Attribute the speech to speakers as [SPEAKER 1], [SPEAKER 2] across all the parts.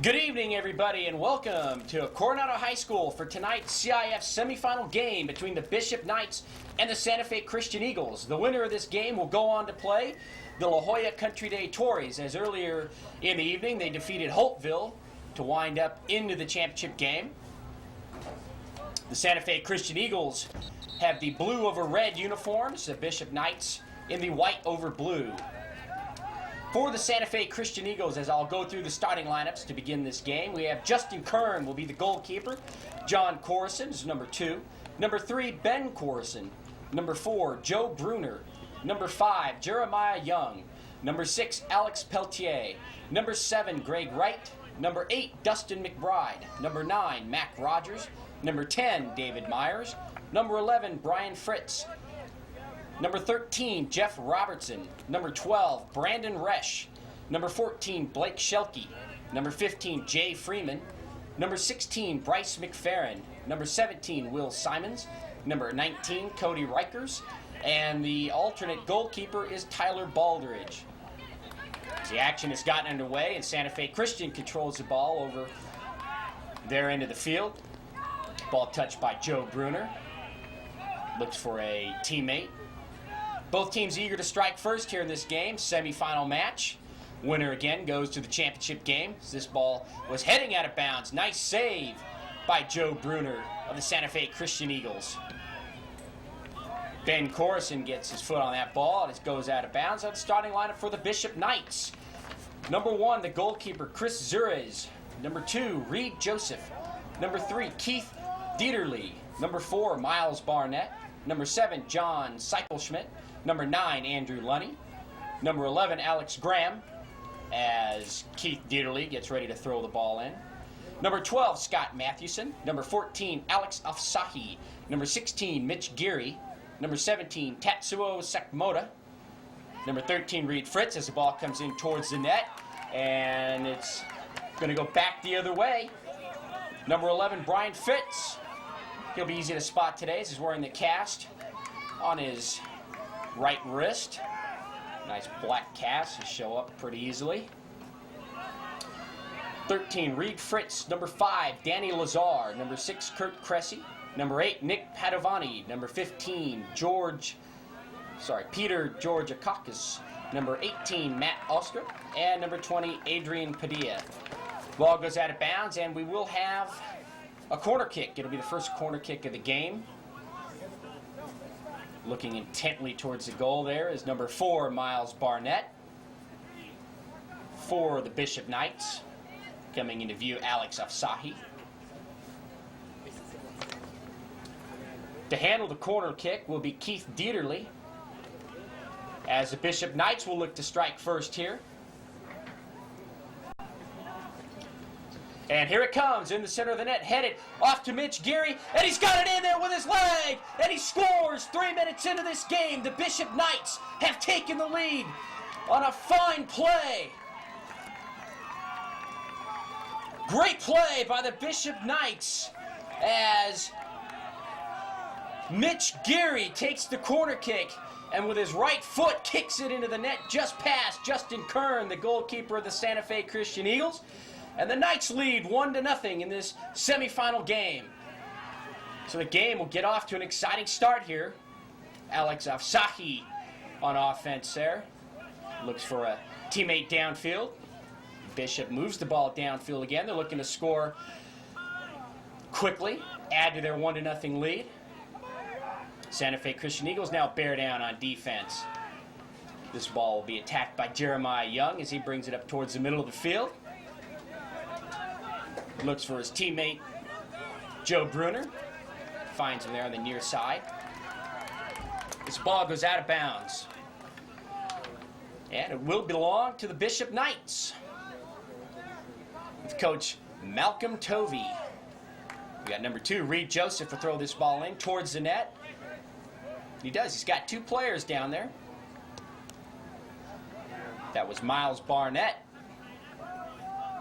[SPEAKER 1] Good evening, everybody, and welcome to Coronado High School for tonight's CIF semifinal game between the Bishop Knights and the Santa Fe Christian Eagles. The winner of this game will go on to play the La Jolla Country Day Tories, as earlier in the evening they defeated Holtville to wind up into the championship game. The Santa Fe Christian Eagles have the blue over red uniforms, the Bishop Knights in the white over blue. For the Santa Fe Christian Eagles, as I'll go through the starting lineups to begin this game, we have Justin Kern will be the goalkeeper. John Corson is number 2. Number 3, Ben Corson. Number 4, Joe Bruner. Number 5, Jeremiah Young. Number 6, Alex Peltier. Number 7, Greg Wright. Number 8, Dustin McBride. Number 9, Mac Rogers. Number 10, David Myers. Number 11, Brian Fritz. Number 13, Jeff Robertson. Number 12, Brandon Resch. Number 14, Blake Shelkey. Number 15, Jay Freeman. Number 16, Bryce McFerrin. Number 17, Will Simons. Number 19, Cody Rikers. And the alternate goalkeeper is Tyler Baldridge. As the action has gotten underway and Santa Fe Christian controls the ball over their end of the field. Ball touched by Joe Bruner. Looks for a teammate. Both teams eager to strike first here in this game. Semi-final match. Winner again goes to the championship game. This ball was heading out of bounds. Nice save by Joe Bruner of the Santa Fe Christian Eagles. Ben Corson gets his foot on that ball and it goes out of bounds. On the starting lineup for the Bishop Knights. Number 1, the goalkeeper, Chris Zurez. Number 2, Reed Joseph. Number 3, Keith Dieterle. Number 4, Miles Barnett. Number 7, John Seichelschmidt. Number 9, Andrew Lunny. Number 11, Alex Graham, as Keith Dieterle gets ready to throw the ball in. Number 12, Scott Mathewson. Number 14, Alex Afsahi. Number 16, Mitch Geary. Number 17, Tatsuo Sekimoda. Number 13, Reed Fritz, as the ball comes in towards the net. And it's going to go back the other way. Number 11, Brian Fitz. He'll be easy to spot today as he's wearing the cast on his right wrist. Nice black cast to show up pretty easily. 13, Reed Fritz. Number 5, Danny Lazar. Number 6, Kurt Cressy. Number 8, Nick Padovani. Number 15, Peter George Akakis. Number 18, Matt Oster. And number 20, Adrian Padilla. Ball goes out of bounds and we will have a corner kick. It'll be the first corner kick of the game. Looking intently towards the goal there is number 4, Miles Barnett. For the Bishop Knights. Coming into view, Alex Afsahi. To handle the corner kick will be Keith Dieterle, as the Bishop Knights will look to strike first here. And here it comes in the center of the net, headed off to Mitch Geary, and he's got it in there with his leg, and he scores 3 minutes into this game. The Bishop Knights have taken the lead on a fine play. Great play by the Bishop Knights as Mitch Geary takes the corner kick and with his right foot kicks it into the net just past Justin Kern, the goalkeeper of the Santa Fe Christian Eagles. And the Knights lead 1-0 in this semifinal game. So the game will get off to an exciting start here. Alex Afsahi on offense there. Looks for a teammate downfield. Bishop moves the ball downfield again. They're looking to score quickly, add to their 1-0 lead. Santa Fe Christian Eagles now bear down on defense. This ball will be attacked by Jeremiah Young as he brings it up towards the middle of the field. Looks for his teammate, Joe Bruner. Finds him there on the near side. This ball goes out of bounds. And it will belong to the Bishop Knights. With Coach Malcolm Tovey. We got number 2, Reed Joseph, to throw this ball in towards the net. He does. He's got 2 players down there. That was Miles Barnett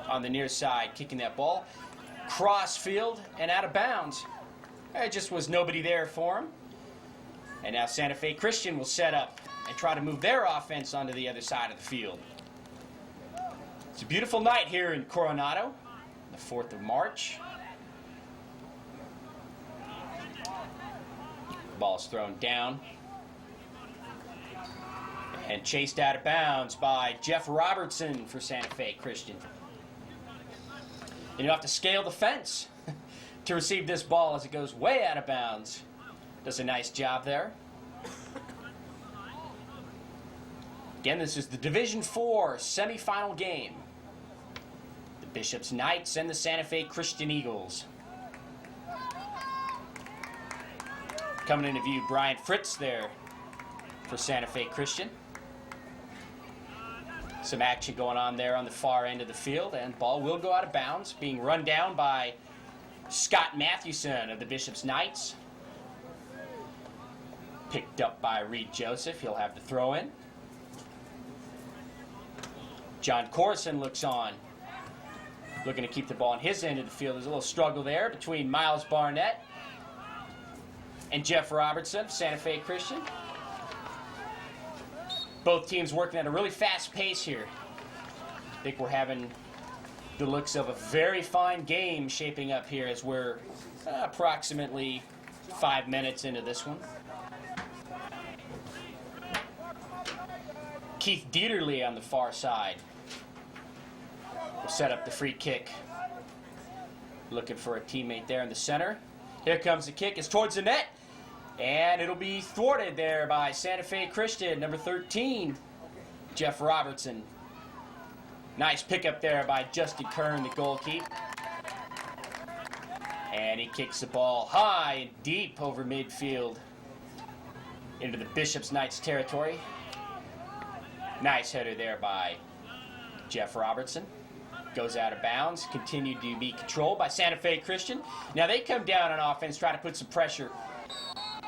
[SPEAKER 1] on the near side, kicking that ball cross field and out of bounds. There just was nobody there for him. And now Santa Fe Christian will set up and try to move their offense onto the other side of the field. It's a beautiful night here in Coronado. the 4th of March. Ball's thrown down and chased out of bounds by Jeff Robertson for Santa Fe Christian. And you have to scale the fence to receive this ball as it goes way out of bounds. Does a nice job there. Again, this is the Division IV semifinal game. The Bishops Knights and the Santa Fe Christian Eagles. Coming into view, Brian Fritz there for Santa Fe Christian. Some action going on there on the far end of the field, and ball will go out of bounds, being run down by Scott Mathewson of the Bishops Knights. Picked up by Reed Joseph. He'll have the throw in. John Corson looks on, looking to keep the ball on his end of the field. There's a little struggle there between Miles Barnett and Jeff Robertson, Santa Fe Christian. Both teams working at a really fast pace here. I think we're having the looks of a very fine game shaping up here as we're approximately 5 minutes into this one. Keith Dieterle on the far side will set up the free kick. Looking for a teammate there in the center. Here comes the kick. It's towards the net. And it'll be thwarted there by Santa Fe Christian, number 13, Jeff Robertson. Nice pickup there by Justin Kern, the goalkeeper. And he kicks the ball high and deep over midfield into the Bishops Knights territory. Nice header there by Jeff Robertson. Goes out of bounds. Continued to be controlled by Santa Fe Christian. Now they come down on offense, try to put some pressure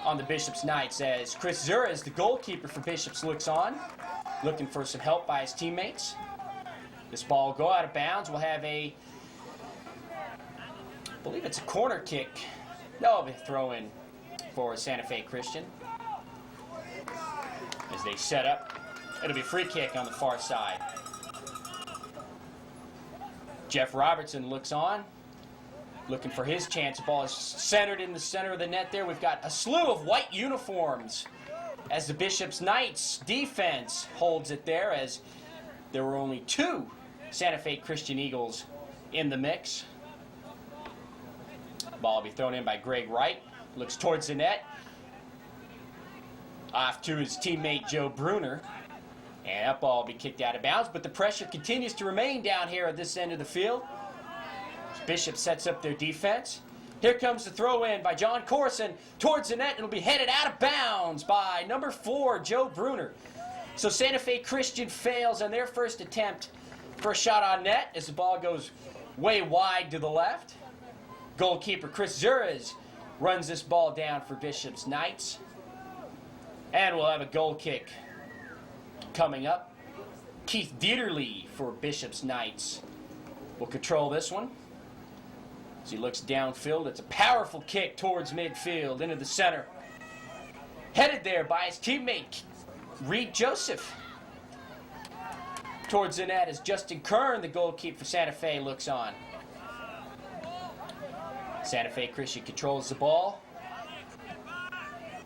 [SPEAKER 1] on the Bishops Knights as Chris Zurez, the goalkeeper for Bishops, looks on, looking for some help by his teammates. This ball will go out of bounds. We'll have I believe it's a corner kick. No, a throw in for Santa Fe Christian. As they set up, it'll be a free kick on the far side. Jeff Robertson looks on, looking for his chance. The ball is centered in the center of the net there. We've got a slew of white uniforms as the Bishops Knights defense holds it there, as there were only 2 Santa Fe Christian Eagles in the mix. Ball will be thrown in by Greg Wright. Looks towards the net. Off to his teammate Joe Bruner. And that ball will be kicked out of bounds, but the pressure continues to remain down here at this end of the field. Bishop sets up their defense. Here comes the throw in by John Corson towards the net. It'll be headed out of bounds by number 4, Joe Bruner. So Santa Fe Christian fails on their first attempt for a shot on net as the ball goes way wide to the left. Goalkeeper Chris Zurez runs this ball down for Bishops Knights. And we'll have a goal kick coming up. Keith Dieterle for Bishops Knights will control this one. As he looks downfield, it's a powerful kick towards midfield into the center. Headed there by his teammate, Reed Joseph. Towards the net as Justin Kern, the goalkeeper for Santa Fe, looks on. Santa Fe Christian controls the ball.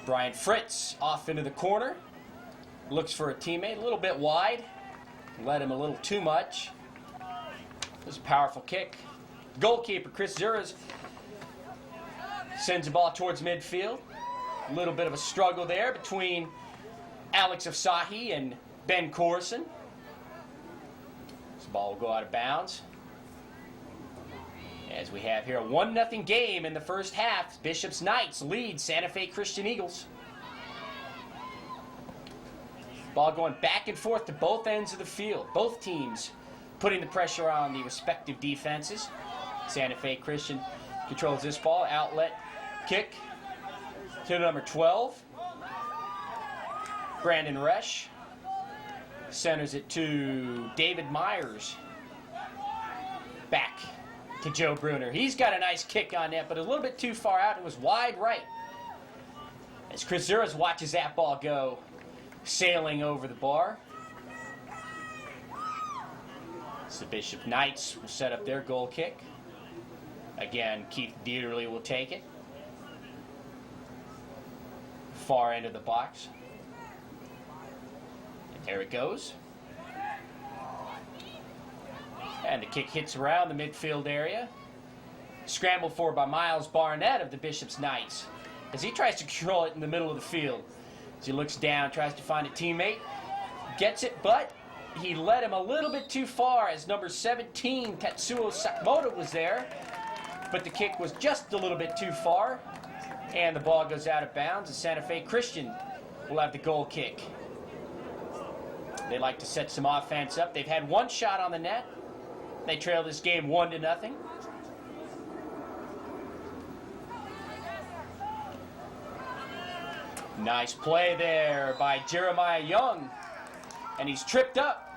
[SPEAKER 1] Brian Fritz off into the corner. Looks for a teammate, a little bit wide. Led him a little too much. This is a powerful kick. Goalkeeper Chris Zurez sends the ball towards midfield. A little bit of a struggle there between Alex Afsahi and Ben Corson. This ball will go out of bounds. As we have here a 1-0 game in the first half. Bishops Knights lead Santa Fe Christian Eagles. Ball going back and forth to both ends of the field. Both teams putting the pressure on the respective defenses. Santa Fe Christian controls this ball. Outlet kick to number 12. Brandon Resch centers it to David Myers. Back to Joe Bruner. He's got a nice kick on that, but a little bit too far out. It was wide right. As Chris Zurez watches that ball go sailing over the bar. So the Bishop Knights will set up their goal kick. Again, Keith Dieterle will take it. Far end of the box. And there it goes. And the kick hits around the midfield area. Scrambled for by Miles Barnett of the Bishop's Knights as he tries to control it in the middle of the field. As he looks down, tries to find a teammate. Gets it, but he led him a little bit too far as number 17, Tatsuo Sakamoto, was there. But the kick was just a little bit too far. And the ball goes out of bounds. And Santa Fe Christian will have the goal kick. They like to set some offense up. They've had one shot on the net. They trail this game 1-0. Nice play there by Jeremiah Young. And he's tripped up.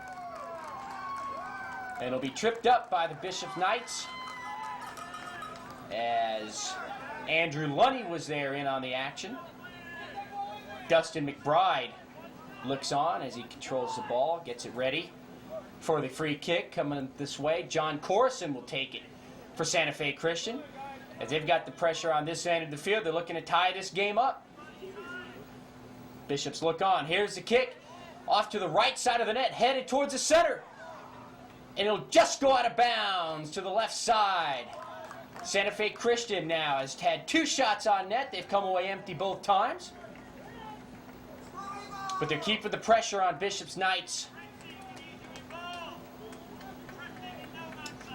[SPEAKER 1] And he'll be tripped up by the Bishop Knights as Andrew Lunny was there in on the action. Dustin McBride looks on as he controls the ball, gets it ready for the free kick coming this way. John Corson will take it for Santa Fe Christian. As they've got the pressure on this end of the field, they're looking to tie this game up. Bishops look on. Here's the kick. Off to the right side of the net, headed towards the center. And it'll just go out of bounds to the left side. Santa Fe Christian now has had 2 shots on net. They've come away empty both times. But they're keeping the pressure on Bishop's Knights.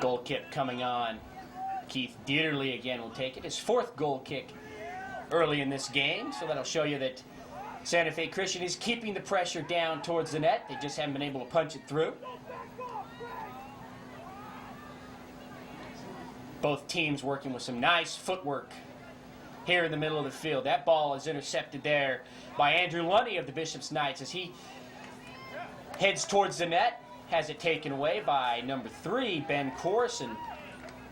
[SPEAKER 1] Goal kick coming on. Keith Dieterle again will take it. His 4th goal kick early in this game. So that'll show you that Santa Fe Christian is keeping the pressure down towards the net. They just haven't been able to punch it through. Both teams working with some nice footwork here in the middle of the field. That ball is intercepted there by Andrew Lunny of the Bishop's Knights as he heads towards the net. Has it taken away by number 3, Ben Corson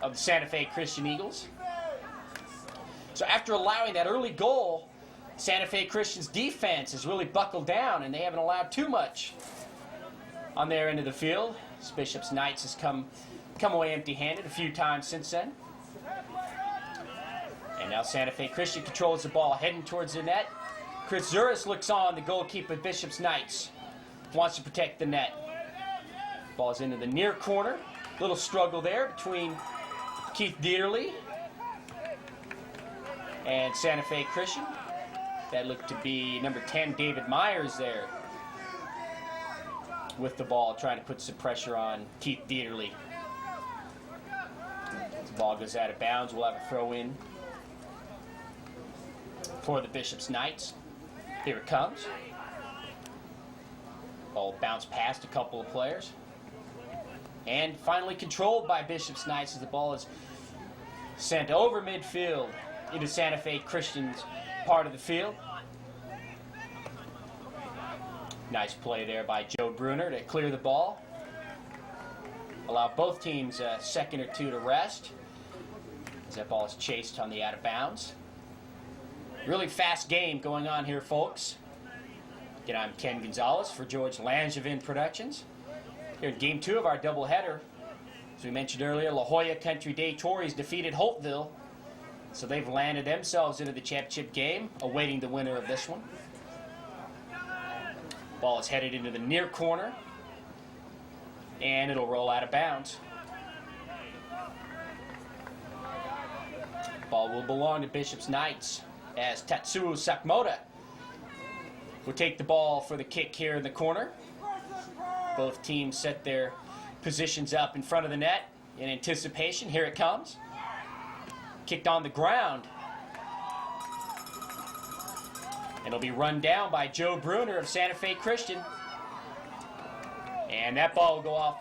[SPEAKER 1] of the Santa Fe Christian Eagles. So after allowing that early goal, Santa Fe Christian's defense has really buckled down and they haven't allowed too much on their end of the field. This Bishop's Knights has come away empty-handed a few times since then. And now Santa Fe Christian controls the ball, heading towards the net. Chris Zuris looks on, the goalkeeper of Bishop's Knights. Wants to protect the net. Ball's into the near corner. Little struggle there between Keith Dieterle and Santa Fe Christian. That looked to be number 10, David Myers there with the ball, trying to put some pressure on Keith Dieterle. The ball goes out of bounds. We'll have a throw in for the Bishop's Knights. Here it comes. Ball bounced past a couple of players. And finally controlled by Bishop's Knights as the ball is sent over midfield into Santa Fe Christian's part of the field. Nice play there by Joe Bruner to clear the ball. Allow both teams a second or two to rest as that ball is chased on the out of bounds. Really fast game going on here, folks. Again, I'm Ken Gonzalez for George Langevin Productions. Here in Game 2 of our doubleheader. As we mentioned earlier, La Jolla Country Day Tories defeated Holtville. So they've landed themselves into the championship game, awaiting the winner of this one. Ball is headed into the near corner. And it'll roll out of bounds. Ball will belong to Bishop's Knights as Tatsuo Sakamoto will take the ball for the kick here in the corner. Both teams set their positions up in front of the net in anticipation. Here it comes. Kicked on the ground. And it'll be run down by Joe Bruner of Santa Fe Christian. And that ball will go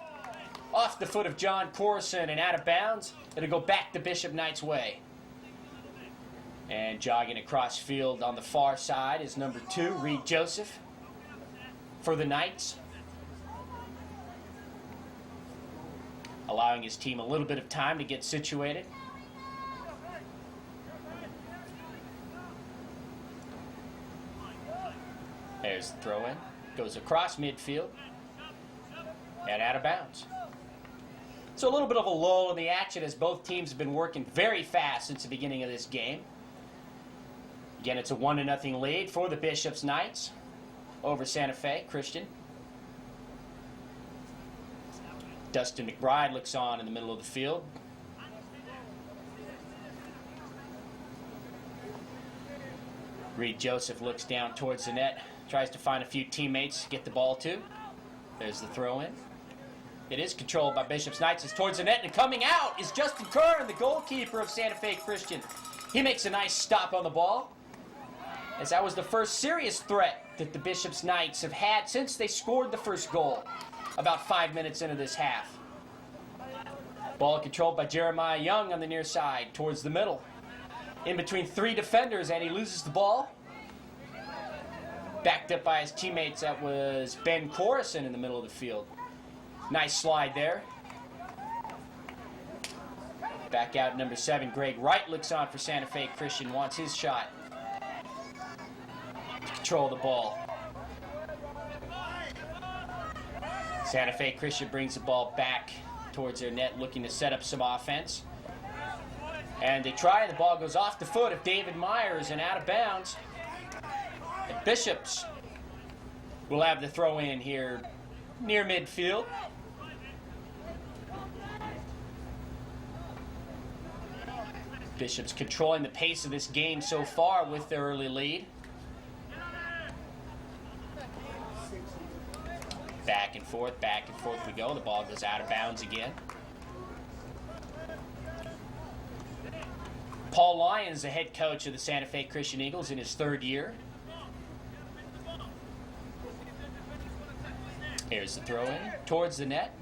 [SPEAKER 1] off the foot of John Corson and out of bounds. It'll go back the Bishop Knights' way. And jogging across field on the far side is number 2, Reed Joseph for the Knights. Allowing his team a little bit of time to get situated. There's the throw in. Goes across midfield and out of bounds. So a little bit of a lull in the action as both teams have been working very fast since the beginning of this game. Again, it's a 1-0 lead for the Bishops Knights over Santa Fe Christian. Dustin McBride looks on in the middle of the field. Reed Joseph looks down towards the net, tries to find a few teammates to get the ball to. There's the throw in. It is controlled by Bishops Knights. It's towards the net, and coming out is Justin Kern, the goalkeeper of Santa Fe Christian. He makes a nice stop on the ball, as that was the first serious threat that the Bishops Knights have had since they scored the first goal about 5 minutes into this half. Ball controlled by Jeremiah Young on the near side towards the middle. In between three defenders, and he loses the ball. Backed up by his teammates, that was Ben Corrison in the middle of the field. Nice slide there. Back out number 7, Greg Wright looks on for Santa Fe Christian, wants his shot. To control the ball. Santa Fe Christian brings the ball back towards their net, looking to set up some offense. And they try, and the ball goes off the foot of David Myers and out of bounds. And Bishops will have the throw in here near midfield. Bishops controlling the pace of this game so far with their early lead. Back and forth we go. The ball goes out of bounds again. Paul Lyons, the head coach of the Santa Fe Christian Eagles in his 3rd year. Here's the throw in towards the net.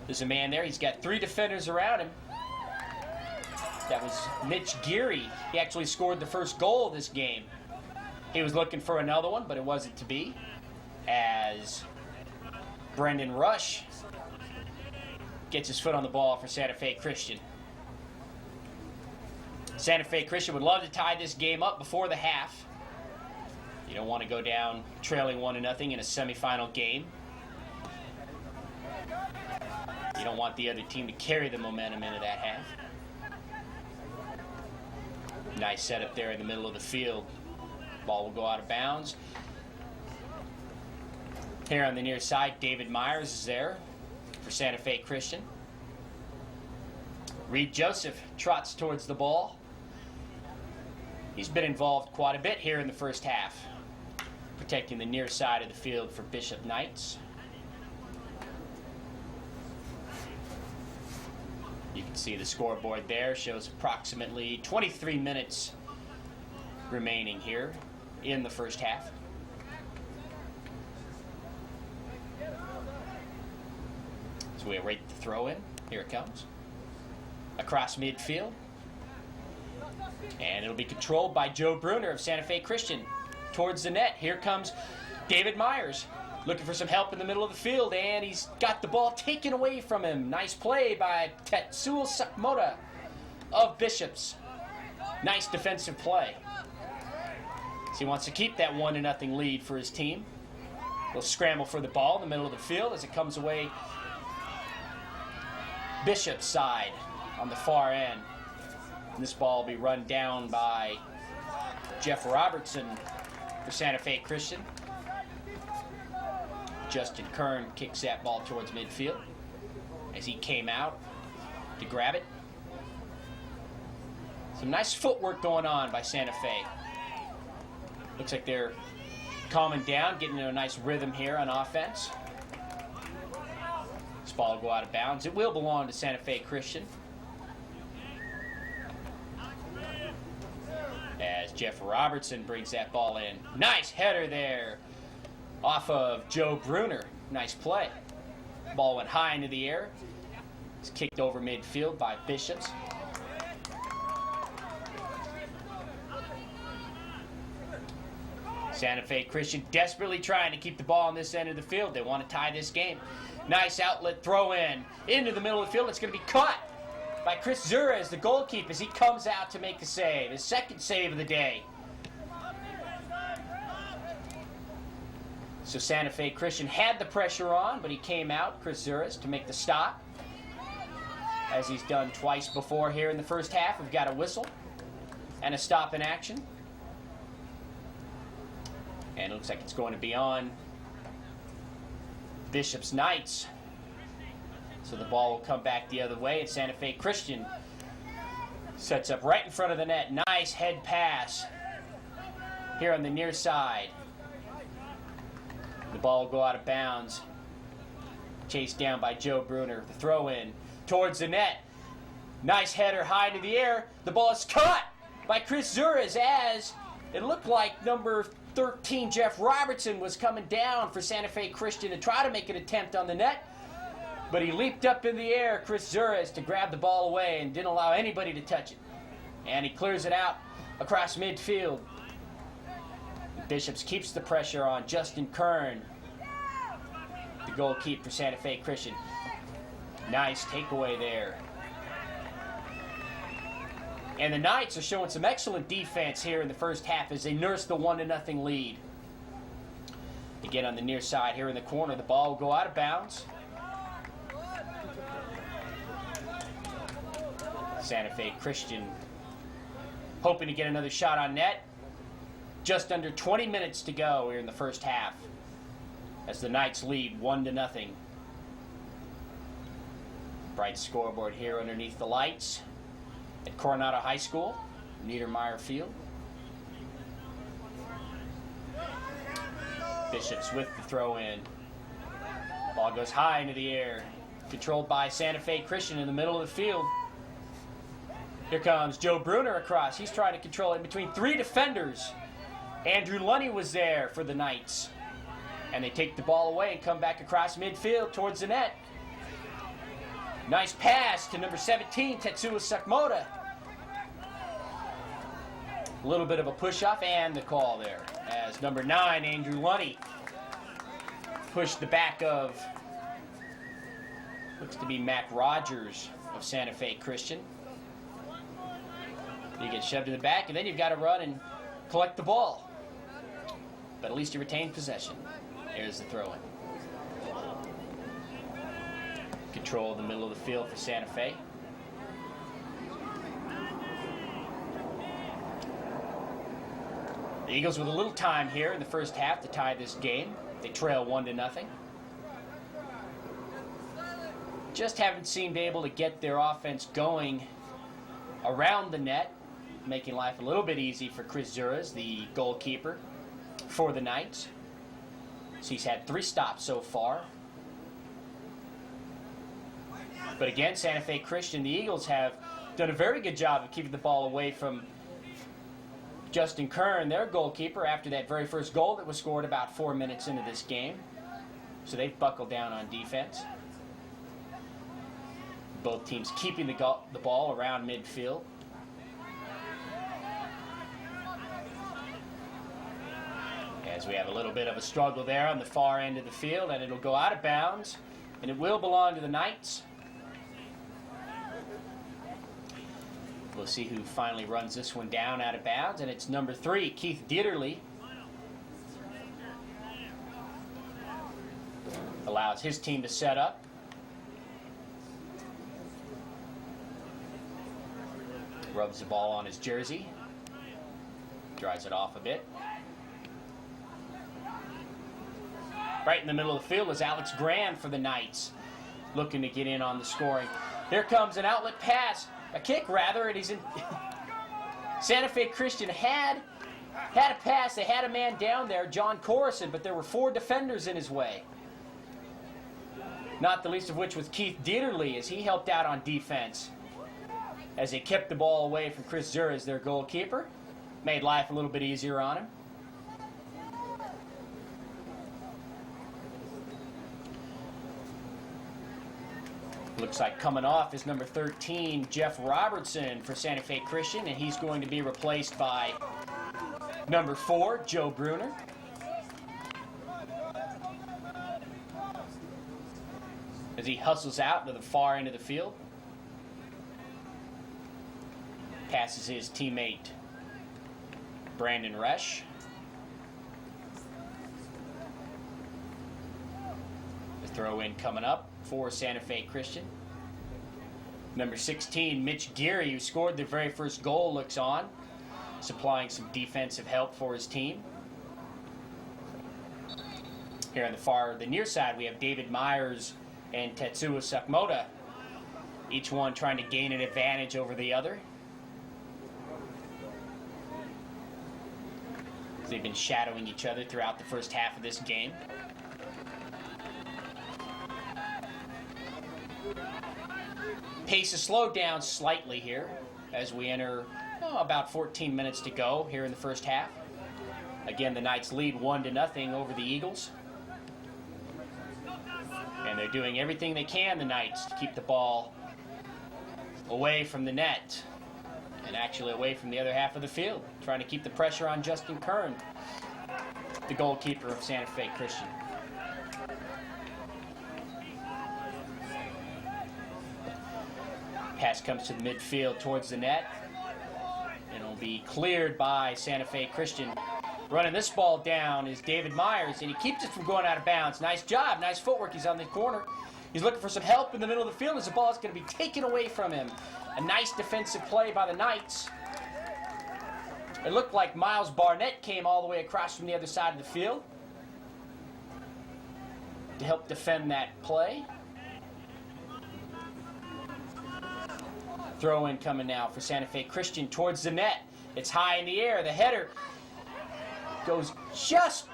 [SPEAKER 1] There's a man there. He's got 3 defenders around him. That was Mitch Geary. He actually scored the first goal of this game. He was looking for another one, but it wasn't to be, as Brendan Rush gets his foot on the ball for Santa Fe Christian. Santa Fe Christian would love to tie this game up before the half. You don't want to go down trailing 1-0 in a semifinal game. You don't want the other team to carry the momentum into that half. Nice setup there in the middle of the field. Ball will go out of bounds. Here on the near side, David Myers is there for Santa Fe Christian. Reed Joseph trots towards the ball. He's been involved quite a bit here in the first half, protecting the near side of the field for Bishop Knights. You can see the scoreboard there shows approximately 23 minutes remaining here in the first half. So we await the throw in. Here it comes. Across midfield. And it'll be controlled by Joe Bruner of Santa Fe Christian towards the net. Here comes David Myers, looking for some help in the middle of the field, and he's got the ball taken away from him. Nice play by Tetsuo Sakamoto of Bishops. Nice defensive play. So he wants to keep that 1-0 lead for his team. He'll scramble for the ball in the middle of the field as it comes away Bishop's side on the far end. And this ball will be run down by Jeff Robertson for Santa Fe Christian. Justin Kern kicks that ball towards midfield as he came out to grab it. Some nice footwork going on by Santa Fe. Looks like they're calming down, getting into a nice rhythm here on offense. This ball will go out of bounds. It will belong to Santa Fe Christian, as Jeff Robertson brings that ball in. Nice header there off of Joe Bruner. Nice play. Ball went high into the air. It's kicked over midfield by Bishops. Santa Fe Christian desperately trying to keep the ball on this end of the field. They want to tie this game. Nice outlet throw in into the middle of the field. It's going to be caught by Chris Zura as the goalkeeper as he comes out to make the save. His second save of the day. So Santa Fe Christian had the pressure on, but he came out, Chris Zuras, to make the stop. As he's done twice before here in the first half. We've got a whistle and a stop in action. And it looks like it's going to be on Bishop's Knights. So the ball will come back the other way, and Santa Fe Christian sets up right in front of the net. Nice head pass here on the near side. The ball will go out of bounds. Chased down by Joe Bruner. The throw in towards the net. Nice header high into the air. The ball is caught by Chris Zuras as it looked like number 13, Jeff Robertson, was coming down for Santa Fe Christian to try to make an attempt on the net. But he leaped up in the air, Chris Zuras, to grab the ball away and didn't allow anybody to touch it. And he clears it out across midfield. Bishops keeps the pressure on Justin Kern, the goalkeeper for Santa Fe Christian. Nice takeaway there. And the Knights are showing some excellent defense here in the first half as they nurse the 1-0 lead. Again on the near side here in the corner, the ball will go out of bounds. Santa Fe Christian hoping to get another shot on net. Just under 20 minutes to go here in the first half as the Knights lead 1-0. Bright scoreboard here underneath the lights at Coronado High School, Niedermeyer Field. Bishops with the throw in. Ball goes high into the air. Controlled by Santa Fe Christian in the middle of the field. Here comes Joe Bruner across. He's trying to control it between three defenders. Andrew Lunny was there for the Knights. And they take the ball away and come back across midfield towards the net. Nice pass to number 17, Tetsuo Sakmoda. A little bit of a push-off and the call there as number 9, Andrew Lunny, pushed the back of, looks to be Mac Rogers of Santa Fe Christian. You get shoved in the back, and then you've got to run and collect the ball. But at least you retain possession. There's the throw-in. Control of the middle of the field for Santa Fe. The Eagles with a little time here in the first half to tie this game. They trail 1-0. Just haven't seemed able to get their offense going around the net, making life a little bit easy for Chris Zuras, the goalkeeper for the Knights. So he's had 3 stops so far. But again, Santa Fe Christian, the Eagles have done a very good job of keeping the ball away from Justin Kern, their goalkeeper, after that very first goal that was scored about 4 minutes into this game. So they've buckled down on defense. Both teams keeping the ball around midfield. As we have a little bit of a struggle there on the far end of the field, and it'll go out of bounds, and it will belong to the Knights. We'll see who finally runs this one down out of bounds, and it's number 3, Keith Dieterle. Allows his team to set up. Rubs the ball on his jersey. Dries it off a bit. Right in the middle of the field is Alex Grand for the Knights, looking to get in on the scoring. Here comes an outlet pass. A kick, rather, and he's in. Santa Fe Christian had a pass. They had a man down there, John Corison, but there were 4 defenders in his way. Not the least of which was Keith Dieterle, as he helped out on defense. As they kept the ball away from Chris Zuras, their goalkeeper. Made life a little bit easier on him. Looks like coming off is number 13, Jeff Robertson for Santa Fe Christian, and he's going to be replaced by number 4, Joe Bruner. As he hustles out to the far end of the field. Passes his teammate, Brandon Resch. Throw in coming up for Santa Fe Christian. Number 16, Mitch Geary, who scored the very first goal, looks on, supplying some defensive help for his team. Here on the near side, we have David Myers and Tetsuo Sakamoto, each one trying to gain an advantage over the other. They've been shadowing each other throughout the first half of this game. Pace has slowed down slightly here as we enter about 14 minutes to go here in the first half. Again, the Knights lead 1-0 over the Eagles. And they're doing everything they can, the Knights, to keep the ball away from the net and actually away from the other half of the field, trying to keep the pressure on Justin Kern, the goalkeeper of Santa Fe Christian. Pass comes to the midfield towards the net, and it'll be cleared by Santa Fe Christian. Running this ball down is David Myers, and he keeps it from going out of bounds. Nice job, nice footwork. He's on the corner. He's looking for some help in the middle of the field as the ball is going to be taken away from him. A nice defensive play by the Knights. It looked like Miles Barnett came all the way across from the other side of the field to help defend that play. Throw in coming now for Santa Fe Christian towards the net. It's high in the air. The header goes just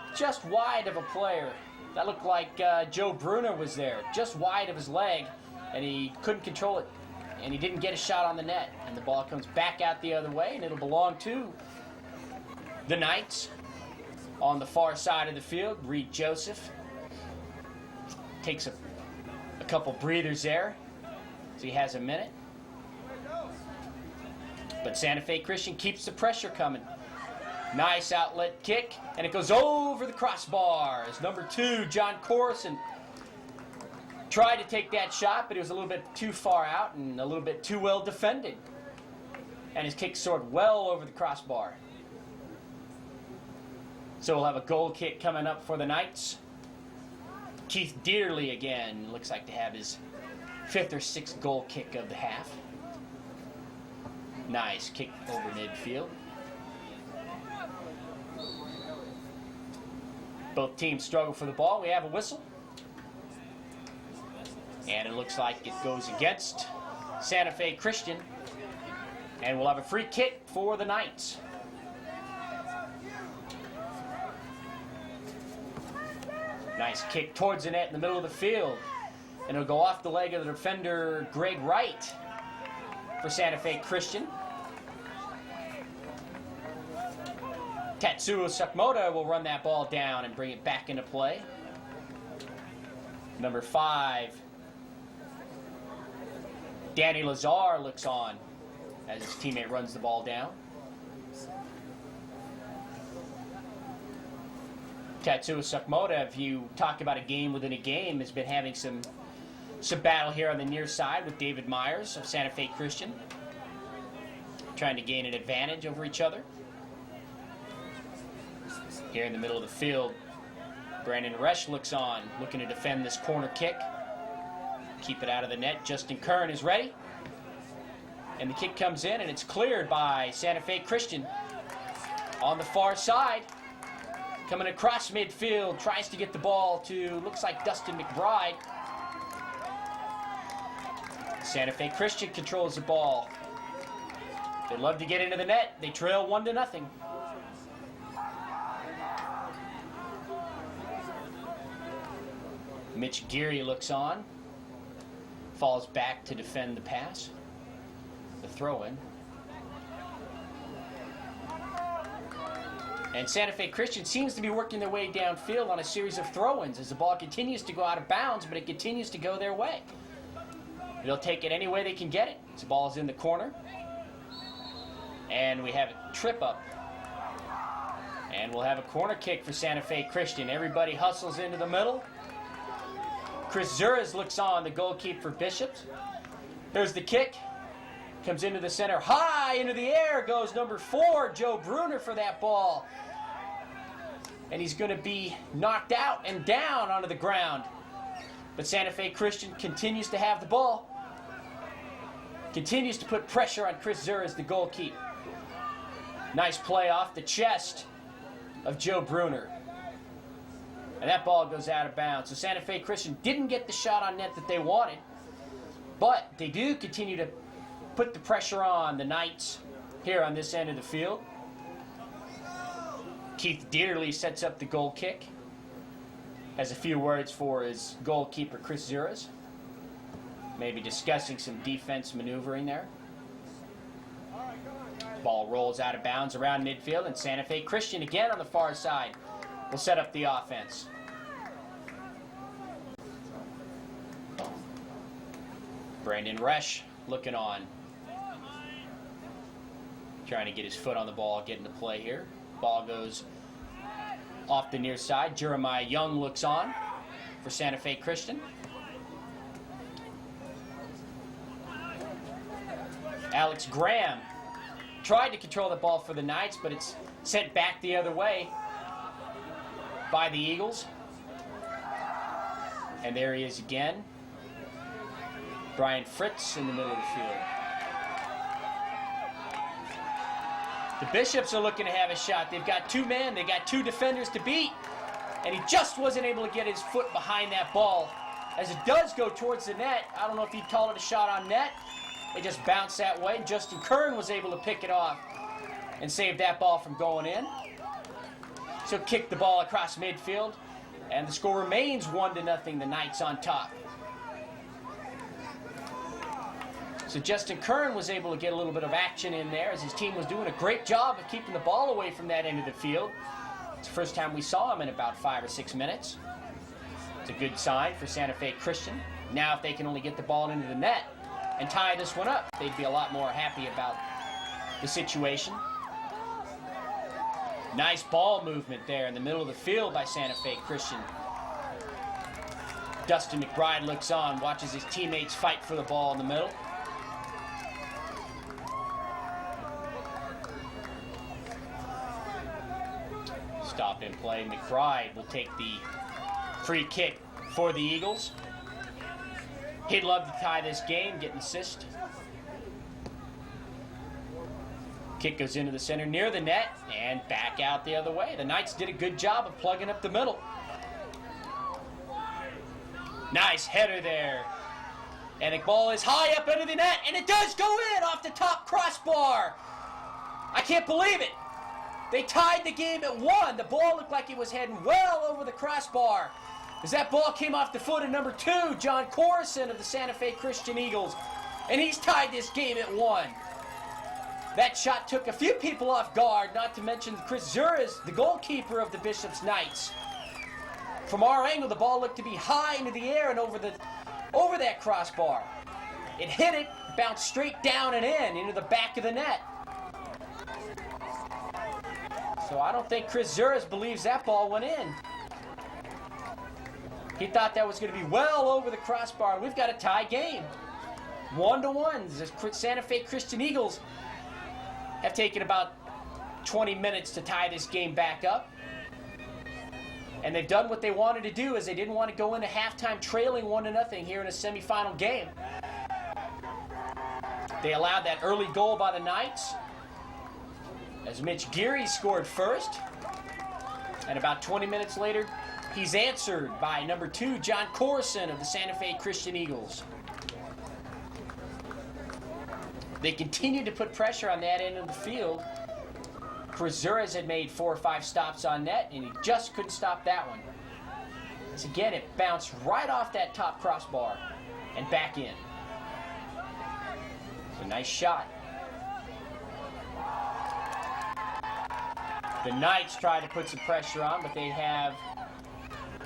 [SPEAKER 1] wide of a player. That looked like Joe Bruner was there, just wide of his leg, and he couldn't control it, and he didn't get a shot on the net. And the ball comes back out the other way, and it'll belong to the Knights. On the far side of the field, Reed Joseph takes a couple breathers there, so he has a minute. But Santa Fe Christian keeps the pressure coming. Nice outlet kick, and it goes over the crossbar as number 2, John Corson, tried to take that shot, but it was a little bit too far out and a little bit too well defended. And his kick soared well over the crossbar. So we'll have a goal kick coming up for the Knights. Keith Dearly again looks like to have his 5th or 6th goal kick of the half. Nice kick over midfield. Both teams struggle for the ball. We have a whistle. And it looks like it goes against Santa Fe Christian. And we'll have a free kick for the Knights. Nice kick towards the net in the middle of the field. And it'll go off the leg of the defender, Greg Wright, for Santa Fe Christian. Tetsuo Sakamoto will run that ball down and bring it back into play. Number 5, Danny Lazar looks on as his teammate runs the ball down. Tetsuo Sakamoto, if you talk about a game within a game, has been having some battle here on the near side with David Myers of Santa Fe Christian, trying to gain an advantage over each other. Here in the middle of the field, Brandon Resch looks on, looking to defend this corner kick. Keep it out of the net. Justin Kern is ready. And the kick comes in, and it's cleared by Santa Fe Christian. On the far side, coming across midfield, tries to get the ball to, looks like Dustin McBride. Santa Fe Christian controls the ball. They love to get into the net. They trail 1-0. Mitch Geary looks on, falls back to defend the pass, the throw-in. And Santa Fe Christian seems to be working their way downfield on a series of throw-ins as the ball continues to go out of bounds, but it continues to go their way. They'll take it any way they can get it. The ball is in the corner. And we have a trip up. And we'll have a corner kick for Santa Fe Christian. Everybody hustles into the middle. Chris Zuras looks on, the goalkeeper for Bishops. There's the kick. Comes into the center. High into the air goes number 4, Joe Bruner, for that ball. And he's going to be knocked out and down onto the ground. But Santa Fe Christian continues to have the ball. Continues to put pressure on Chris Zurez, the goalkeeper. Nice play off the chest of Joe Bruner. And that ball goes out of bounds. So Santa Fe Christian didn't get the shot on net that they wanted. But they do continue to put the pressure on the Knights here on this end of the field. Keith Dearly sets up the goal kick. Has a few words for his goalkeeper, Chris Zurez. Maybe discussing some defense maneuvering there. Ball rolls out of bounds around midfield, and Santa Fe Christian again on the far side will set up the offense. Brandon Resch looking on. Trying to get his foot on the ball, get into play here. Ball goes off the near side. Jeremiah Young looks on for Santa Fe Christian. Alex Graham tried to control the ball for the Knights, but it's sent back the other way by the Eagles. And there he is again. Brian Fritz in the middle of the field. The Bishops are looking to have a shot. They've got two men. They got two defenders to beat. And he just wasn't able to get his foot behind that ball. As it does go towards the net, I don't know if he'd call it a shot on net. It just bounced that way. Justin Kern was able to pick it off and save that ball from going in. So kick the ball across midfield. And the score remains 1-0, the Knights on top. So Justin Kern was able to get a little bit of action in there as his team was doing a great job of keeping the ball away from that end of the field. It's the first time we saw him in about 5 or 6 minutes. It's a good sign for Santa Fe Christian. Now if they can only get the ball into the net and tie this one up, they'd be a lot more happy about the situation. Nice ball movement there in the middle of the field by Santa Fe Christian. Dustin McBride looks on, watches his teammates fight for the ball in the middle. Stop in play. McBride will take the free kick for the Eagles. He'd love to tie this game, get an assist. Kick goes into the center near the net and back out the other way. The Knights did a good job of plugging up the middle. Nice header there. And the ball is high up under the net, and it does go in off the top crossbar. I can't believe it. They tied the game at 1. The ball looked like it was heading well over the crossbar. As that ball came off the foot of number 2, John Corison of the Santa Fe Christian Eagles. And he's tied this game at 1. That shot took a few people off guard, not to mention Chris Zurez, the goalkeeper of the Bishops Knights. From our angle, the ball looked to be high into the air and over that crossbar. It hit it, bounced straight down and into the back of the net. So I don't think Chris Zurez believes that ball went in. He thought that was going to be well over the crossbar. We've got a tie game. 1-1. The Santa Fe Christian Eagles have taken about 20 minutes to tie this game back up. And they've done what they wanted to do, as they didn't want to go into halftime trailing 1-0 here in a semifinal game. They allowed that early goal by the Knights, as Mitch Geary scored first. And about 20 minutes later, he's answered by number 2, John Corison of the Santa Fe Christian Eagles. They continued to put pressure on that end of the field. Chris Zurez had made 4 or 5 stops on net, and he just couldn't stop that one. As again, it bounced right off that top crossbar and back in. It's a nice shot. The Knights try to put some pressure on, but they have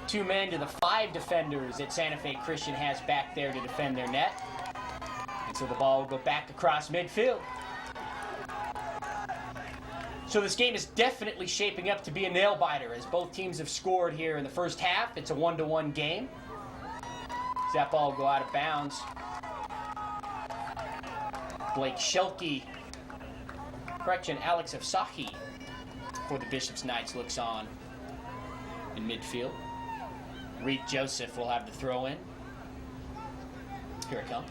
[SPEAKER 1] 2 men to the 5 defenders that Santa Fe Christian has back there to defend their net. And so the ball will go back across midfield. So this game is definitely shaping up to be a nail-biter, as both teams have scored here in the first half. It's a 1-1 game. So that ball will go out of bounds. Blake Shelke, Alex Afsahi for the Bishops Knights looks on in midfield. Reed Joseph will have the throw in. Here it comes.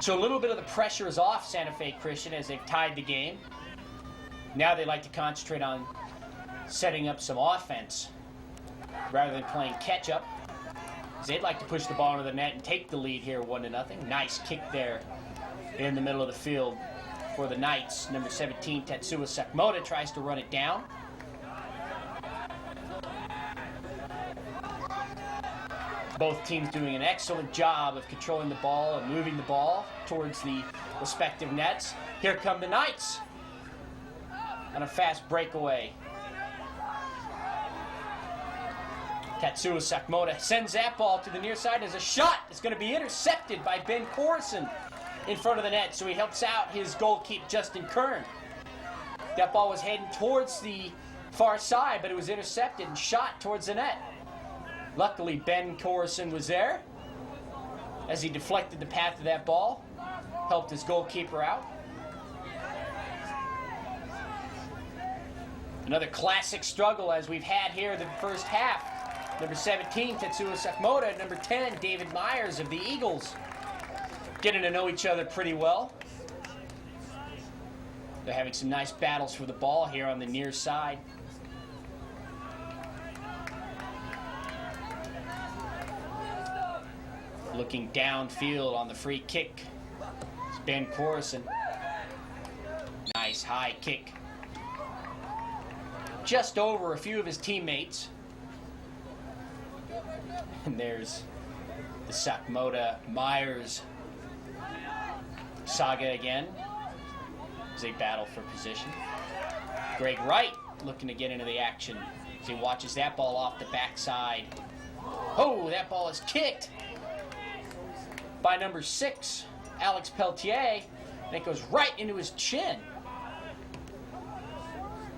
[SPEAKER 1] So a little bit of the pressure is off Santa Fe Christian as they've tied the game. Now they like to concentrate on setting up some offense rather than playing catch-up. They'd like to push the ball into the net and take the lead here 1-0. Nice kick there in the middle of the field for the Knights. Number 17, Tetsuya Sekimoto, tries to run it down. Both teams doing an excellent job of controlling the ball and moving the ball towards the respective nets. Here come the Knights on a fast breakaway. Tetsuya Sekimoto sends that ball to the near side as a shot that's going to be intercepted by Ben Corson in front of the net, so he helps out his goalkeeper Justin Kern. That ball was heading towards the far side, but it was intercepted and shot towards the net. Luckily, Ben Corson was there as he deflected the path of that ball, helped his goalkeeper out. Another classic struggle as we've had here in the first half. Number 17, Tetsuya Sekimoto, and number 10, David Myers of the Eagles. Getting to know each other pretty well. They're having some nice battles for the ball here on the near side. Looking downfield on the free kick. It's Ben Corson. Nice high kick. Just over a few of his teammates. And there's the Sekimoto Myers saga again as they battle for position. Greg Wright looking to get into the action as he watches that ball off the backside. Oh, that ball is kicked by number 6, Alex Peltier, and it goes right into his chin.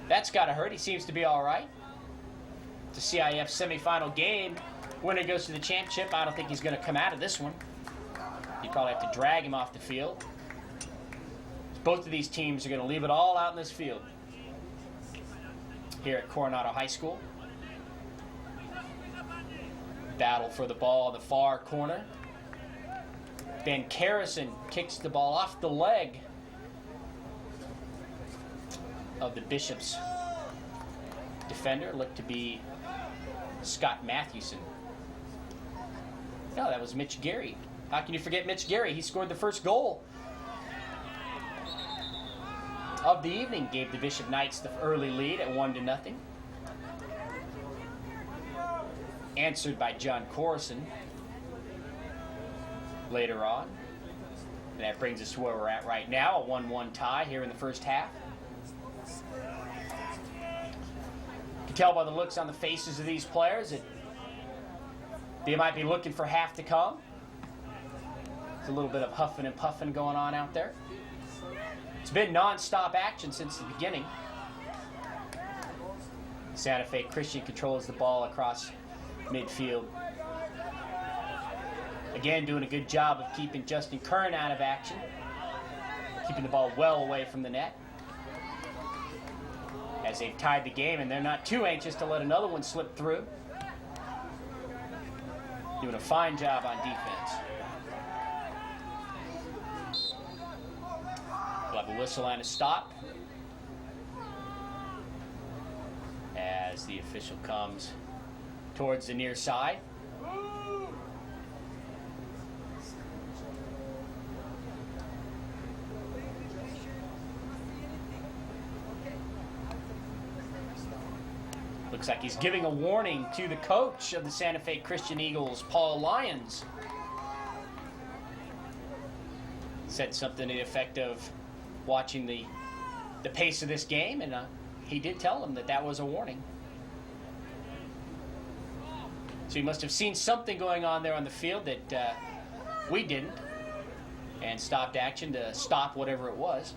[SPEAKER 1] That's got to hurt. He seems to be all right. It's a CIF semifinal game. Winner goes to the championship. I don't think he's going to come out of this one. You probably have to drag him off the field. Both of these teams are going to leave it all out in this field here at Coronado High School. Battle for the ball in the far corner. Ben Carrison kicks the ball off the leg of the Bishop's defender. Looked to be Scott Mathewson. No, that was Mitch Gary. How can you forget Mitch Gary? He scored the first goal of the evening. Gave the Bishop Knights the early lead at 1-0. Answered by John Corson later on. And that brings us to where we're at right now, a 1-1 tie here in the first half. You can tell by the looks on the faces of these players that they might be looking for half to come. There's a little bit of huffing and puffing going on out there. It's been non-stop action since the beginning. Santa Fe Christian controls the ball across midfield. Again, doing a good job of keeping Justin Kern out of action. Keeping the ball well away from the net. As they've tied the game, and they're not too anxious to let another one slip through. Doing a fine job on defense. We'll have a whistle and a stop as the official comes towards the near side. Looks like he's giving a warning to the coach of the Santa Fe Christian Eagles, Paul Lyons. Said something to the effect of watching the pace of this game, and he did tell him that that was a warning. So he must have seen something going on there on the field that we didn't, and stopped action to stop whatever it was.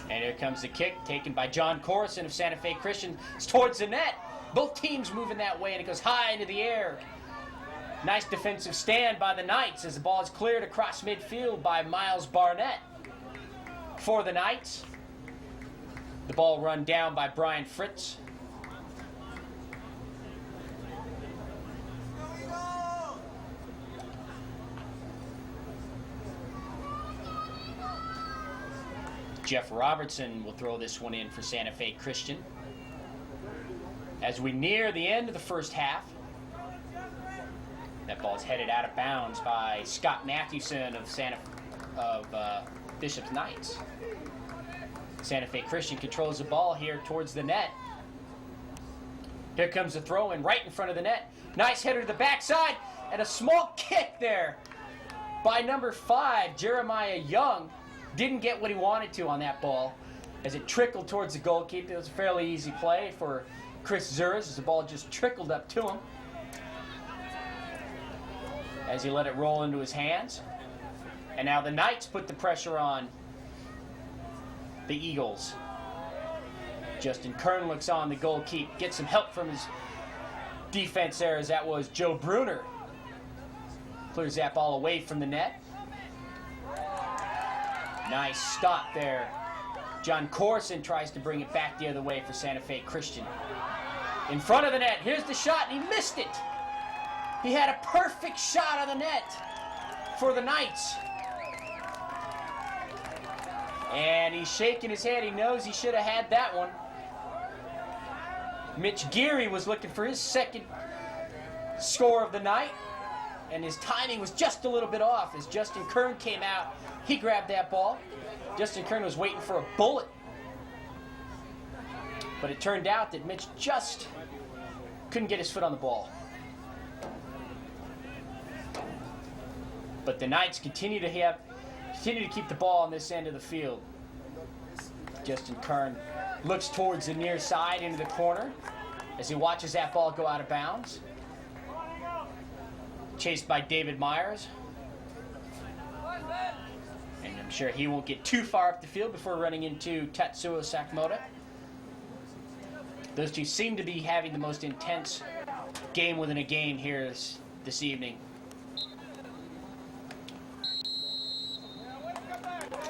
[SPEAKER 1] And here comes the kick, taken by John Corson of Santa Fe Christian. It's towards the net. Both teams moving that way, and it goes high into the air. Nice defensive stand by the Knights as the ball is cleared across midfield by Miles Barnett for the Knights. The ball run down by Brian Fritz. Jeff Robertson will throw this one in for Santa Fe Christian. As we near the end of the first half, that ball is headed out of bounds by Scott Mathewson of Bishop's Knights. Santa Fe Christian controls the ball here towards the net. Here comes the throw in right in front of the net. Nice header to the backside, and a small kick there by number 5, Jeremiah Young. Didn't get what he wanted to on that ball as it trickled towards the goalkeeper. It was a fairly easy play for Chris Zuras as the ball just trickled up to him as he let it roll into his hands. And now the Knights put the pressure on the Eagles. Justin Kern looks on the goalkeeper, gets some help from his defense there, as that was Joe Bruner. Clears that ball away from the net. Nice stop there. John Corson tries to bring it back the other way for Santa Fe Christian. In front of the net, here's the shot, and he missed it. He had a perfect shot on the net for the Knights. And he's shaking his head. He knows he should have had that one. Mitch Geary was looking for his second score of the night, and his timing was just a little bit off as Justin Kern came out. He grabbed that ball. Justin Kern was waiting for a bullet. But it turned out that Mitch just couldn't get his foot on the ball. But the Knights continue to keep the ball on this end of the field. Justin Kern looks towards the near side into the corner as he watches that ball go out of bounds. Chased by David Myers. And I'm sure he won't get too far up the field before running into Tatsuo Sakamoto. Those two seem to be having the most intense game within a game here this evening.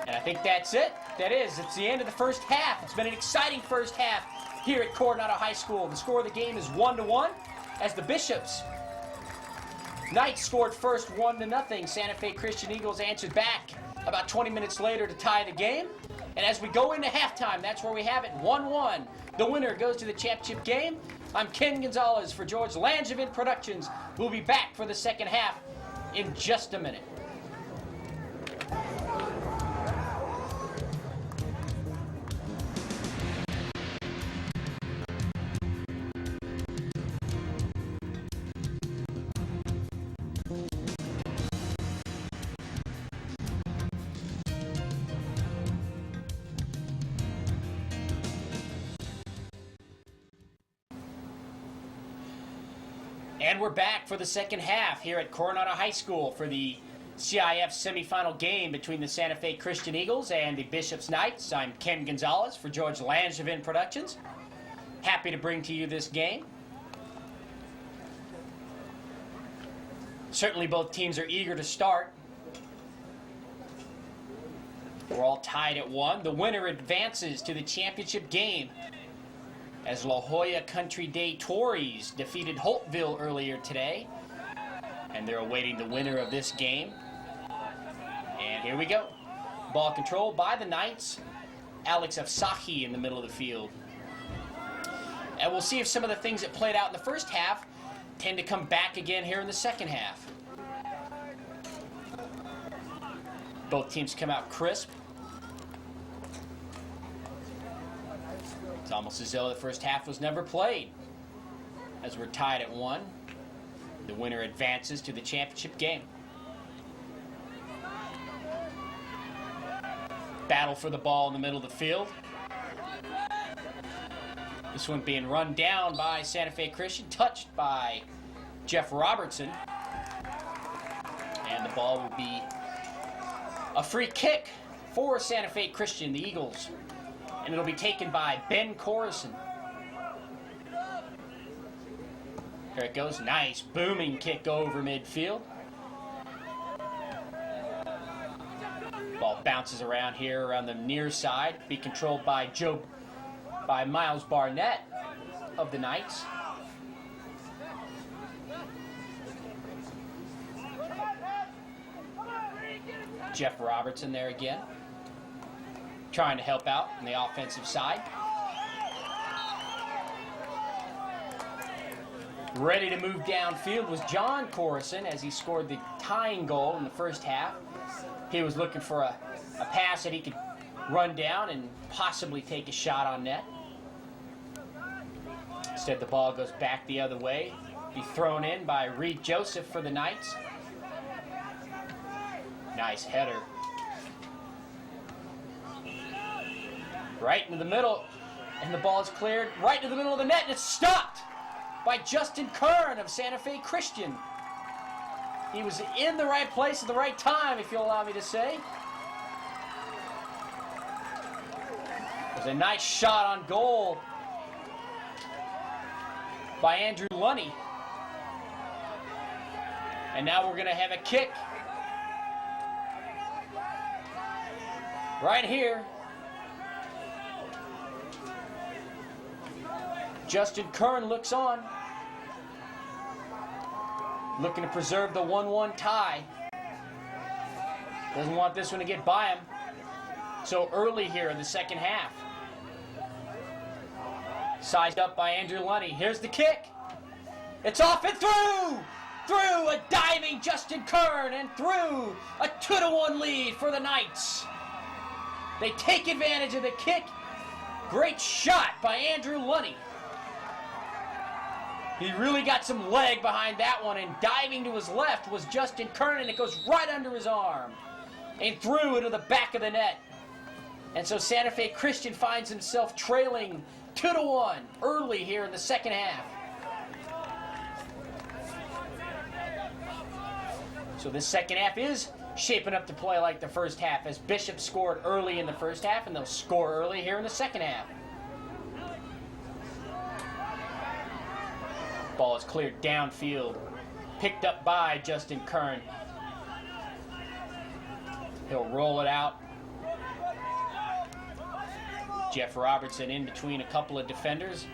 [SPEAKER 1] And I think that's it. It's the end of the first half. It's been an exciting first half here at Coronado High School. The score of the game is 1-1 as the Bishops Knights scored first 1-0. Santa Fe Christian Eagles answered back about 20 minutes later to tie the game. And as we go into halftime, that's where we have it, 1-1. The winner goes to the championship game. I'm Ken Gonzalez for George Langevin Productions. We'll be back for the second half in just a minute. And we're back for the second half here at Coronado High School for the CIF semifinal game between the Santa Fe Christian Eagles and the Bishops Knights. I'm Ken Gonzalez for George Langevin Productions. Happy to bring to you this game. Certainly both teams are eager to start. We're all tied at 1. The winner advances to the championship game as La Jolla Country Day Tories defeated Holtville earlier today. And they're awaiting the winner of this game. And here we go. Ball controlled by the Knights. Alex Afsahi in the middle of the field. And we'll see if some of the things that played out in the first half tend to come back again here in the second half. Both teams come out crisp. It's almost as though the first half was never played, as we're tied at 1. The winner advances to the championship game. Battle for the ball in the middle of the field. This one being run down by Santa Fe Christian, touched by Jeff Robertson. And the ball will be a free kick for Santa Fe Christian, the Eagles. And it'll be taken by Ben Corson. Here it goes. Nice booming kick over midfield. Ball bounces around here around the near side. Be controlled by Miles Barnett of the Knights. Jeff Robertson there again. trying to help out on the offensive side. Ready to move downfield was John Corison as he scored the tying goal in the first half. He was looking for a pass that he could run down and possibly take a shot on net. Instead, the ball goes back the other way. Be thrown in by Reed Joseph for the Knights. Nice header. Right into the middle, and the ball is cleared right into the middle of the net, and it's stopped by Justin Kern of Santa Fe Christian. He was in the right place at the right time, if you'll allow me to say. It was a nice shot on goal by Andrew Lunny. And now we're going to have a kick. Right here. Justin Kern looks on. Looking to preserve the 1-1 tie. Doesn't want this one to get by him. So early here in the second half. Sized up by Andrew Lunny. Here's the kick. It's off and through! Through a diving Justin Kern and through a 2-1 lead for the Knights. They take advantage of the kick. Great shot by Andrew Lunny. He really got some leg behind that one, and diving to his left was Justin Kern, and it goes right under his arm and through into the back of the net. And so Santa Fe Christian finds himself trailing 2-1 early here in the second half. So this second half is shaping up to play like the first half, as Bishop scored early in the first half, and they'll score early here in the second half. Ball is cleared downfield, picked up by Justin Kern. He'll roll it out. Jeff Robertson in between a couple of defenders,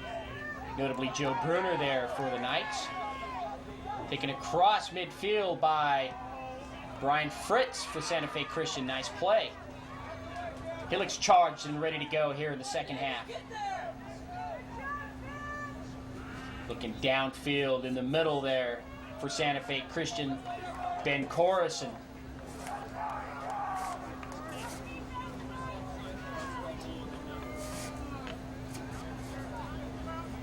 [SPEAKER 1] notably Joe Bruner there for the Knights. Taken across midfield by Brian Fritz for Santa Fe Christian. Nice play. He looks charged and ready to go here in the second half. Looking downfield in the middle there for Santa Fe Christian, Ben Corison.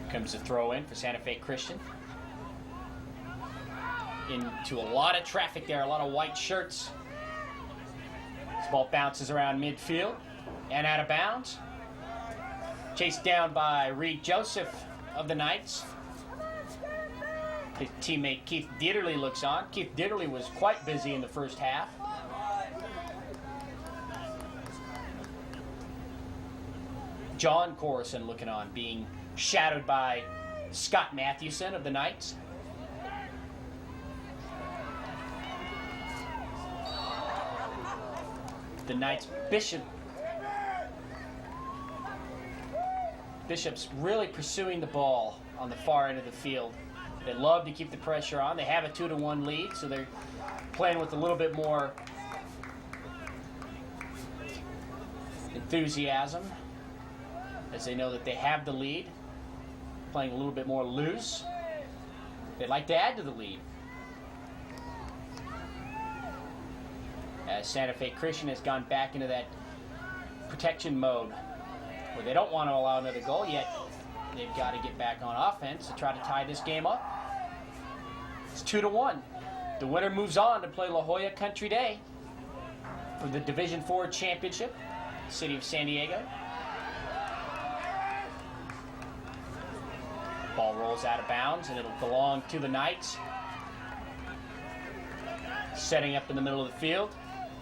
[SPEAKER 1] Comes a throw in for Santa Fe Christian. Into a lot of traffic there, a lot of white shirts. This ball bounces around midfield and out of bounds. Chased down by Reed Joseph of the Knights. His teammate Keith Dieterle looks on. Keith Dieterle was quite busy in the first half. John Corison looking on, being shadowed by Scott Mathewson of the Knights. The Knights' Bishop's really pursuing the ball on the far end of the field. They love to keep the pressure on. They have a 2-1 lead, so they're playing with a little bit more enthusiasm, as they know that they have the lead. Playing a little bit more loose. They'd like to add to the lead. As Santa Fe Christian has gone back into that protection mode where they don't want to allow another goal, yet they've got to get back on offense to try to tie this game up. It's 2-1. The winner moves on to play La Jolla Country Day for the Division IV Championship, City of San Diego. Ball rolls out of bounds, and it'll belong to the Knights. Setting up in the middle of the field,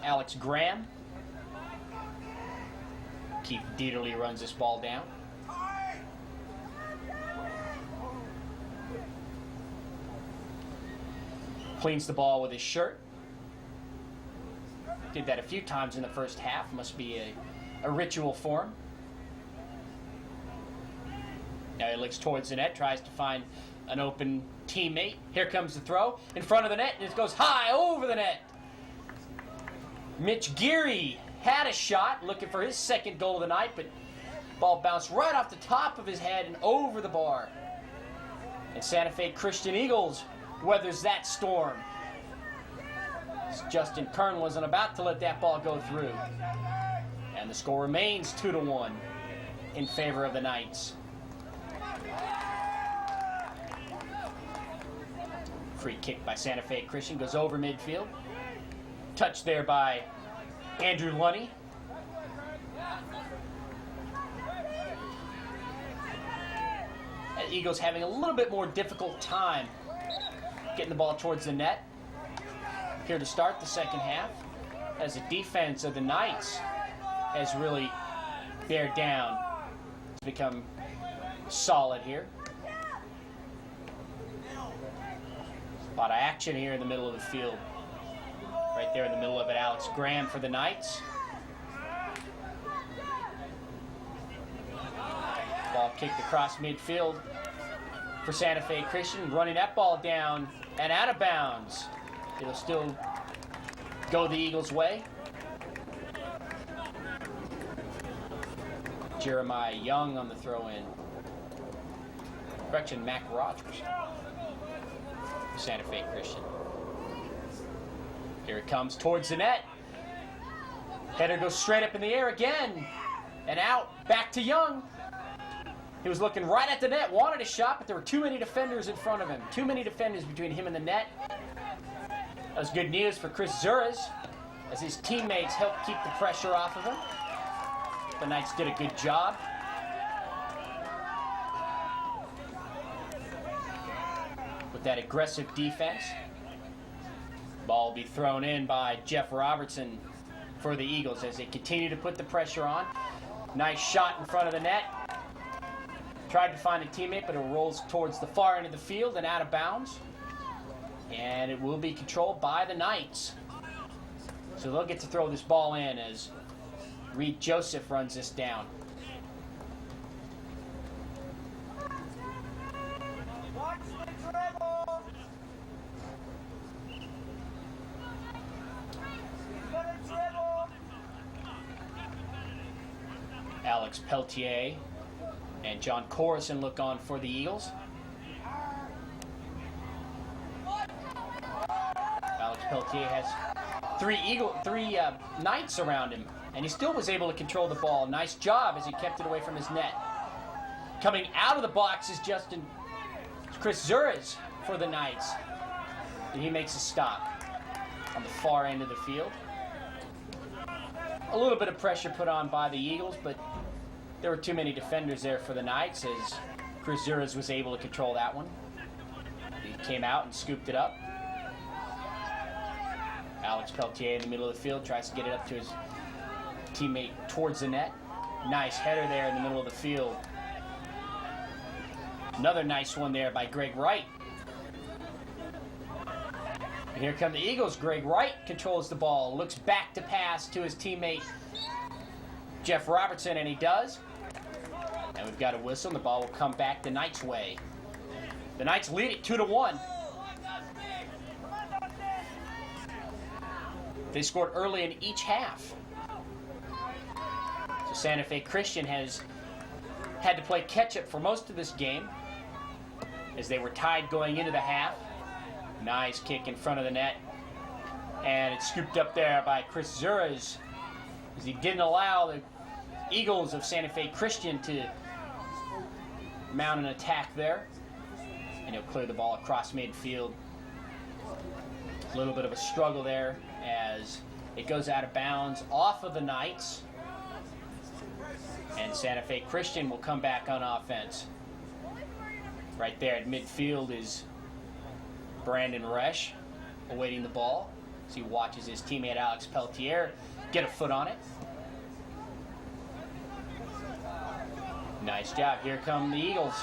[SPEAKER 1] Alex Graham. Keith Dieterle runs this ball down. Cleans the ball with his shirt. Did that a few times in the first half. Must be a ritual for him. Now he looks towards the net, tries to find an open teammate. Here comes the throw in front of the net, and it goes high over the net. Mitch Geary had a shot, looking for his second goal of the night, but ball bounced right off the top of his head and over the bar. And Santa Fe Christian Eagles weathers that storm. Justin Kern wasn't about to let that ball go through. And the score remains 2-1 in favor of the Knights. Free kick by Santa Fe Christian goes over midfield. Touched there by Andrew Lunny. The Eagles having a little bit more difficult time getting the ball towards the net. Here to start the second half, as the defense of the Knights has really bared down. It's become solid here. A lot of action here in the middle of the field. Right there in the middle of it, Alex Graham for the Knights. Ball kicked across midfield for Santa Fe Christian, running that ball down and out of bounds. It'll still go the Eagles' way. Jeremiah Young on the throw-in. Correction, Mac Rogers. Santa Fe Christian. Here it comes towards the net. Header goes straight up in the air again. And out, back to Young. He was looking right at the net, wanted a shot, but there were too many defenders in front of him. Too many defenders between him and the net. That was good news for Chris Zuras, as his teammates helped keep the pressure off of him. The Knights did a good job. With that aggressive defense. Ball will be thrown in by Jeff Robertson for the Eagles as they continue to put the pressure on. Nice shot in front of the net. Tried to find a teammate, but it rolls towards the far end of the field and out of bounds. And it will be controlled by the Knights. So they'll get to throw this ball in as Reed Joseph runs this down.
[SPEAKER 2] Watch the dribble. Gonna dribble.
[SPEAKER 1] Alex Peltier and John Corrison look on for the Eagles. Alex Peltier has three Knights around him, and he still was able to control the ball. Nice job as he kept it away from his net. Coming out of the box is Chris Zuras for the Knights. And he makes a stop on the far end of the field. A little bit of pressure put on by the Eagles, but there were too many defenders there for the Knights as Chris Zuras was able to control that one. He came out and scooped it up. Alex Peltier in the middle of the field tries to get it up to his teammate towards the net. Nice header there in the middle of the field. Another nice one there by Greg Wright. And here come the Eagles. Greg Wright controls the ball, looks back to pass to his teammate Jeff Robertson, and he does. And we've got a whistle, and the ball will come back the Knights' way. The Knights lead it 2-1. They scored early in each half. So Santa Fe Christian has had to play catch-up for most of this game as they were tied going into the half. Nice kick in front of the net. And it's scooped up there by Chris Zuras as he didn't allow the Eagles of Santa Fe Christian to mount an attack there. And he'll clear the ball across midfield. A little bit of a struggle there as it goes out of bounds off of the Knights. And Santa Fe Christian will come back on offense. Right there at midfield is Brandon Resch awaiting the ball as he watches his teammate Alex Peltier get a foot on it. Nice job. Here come the Eagles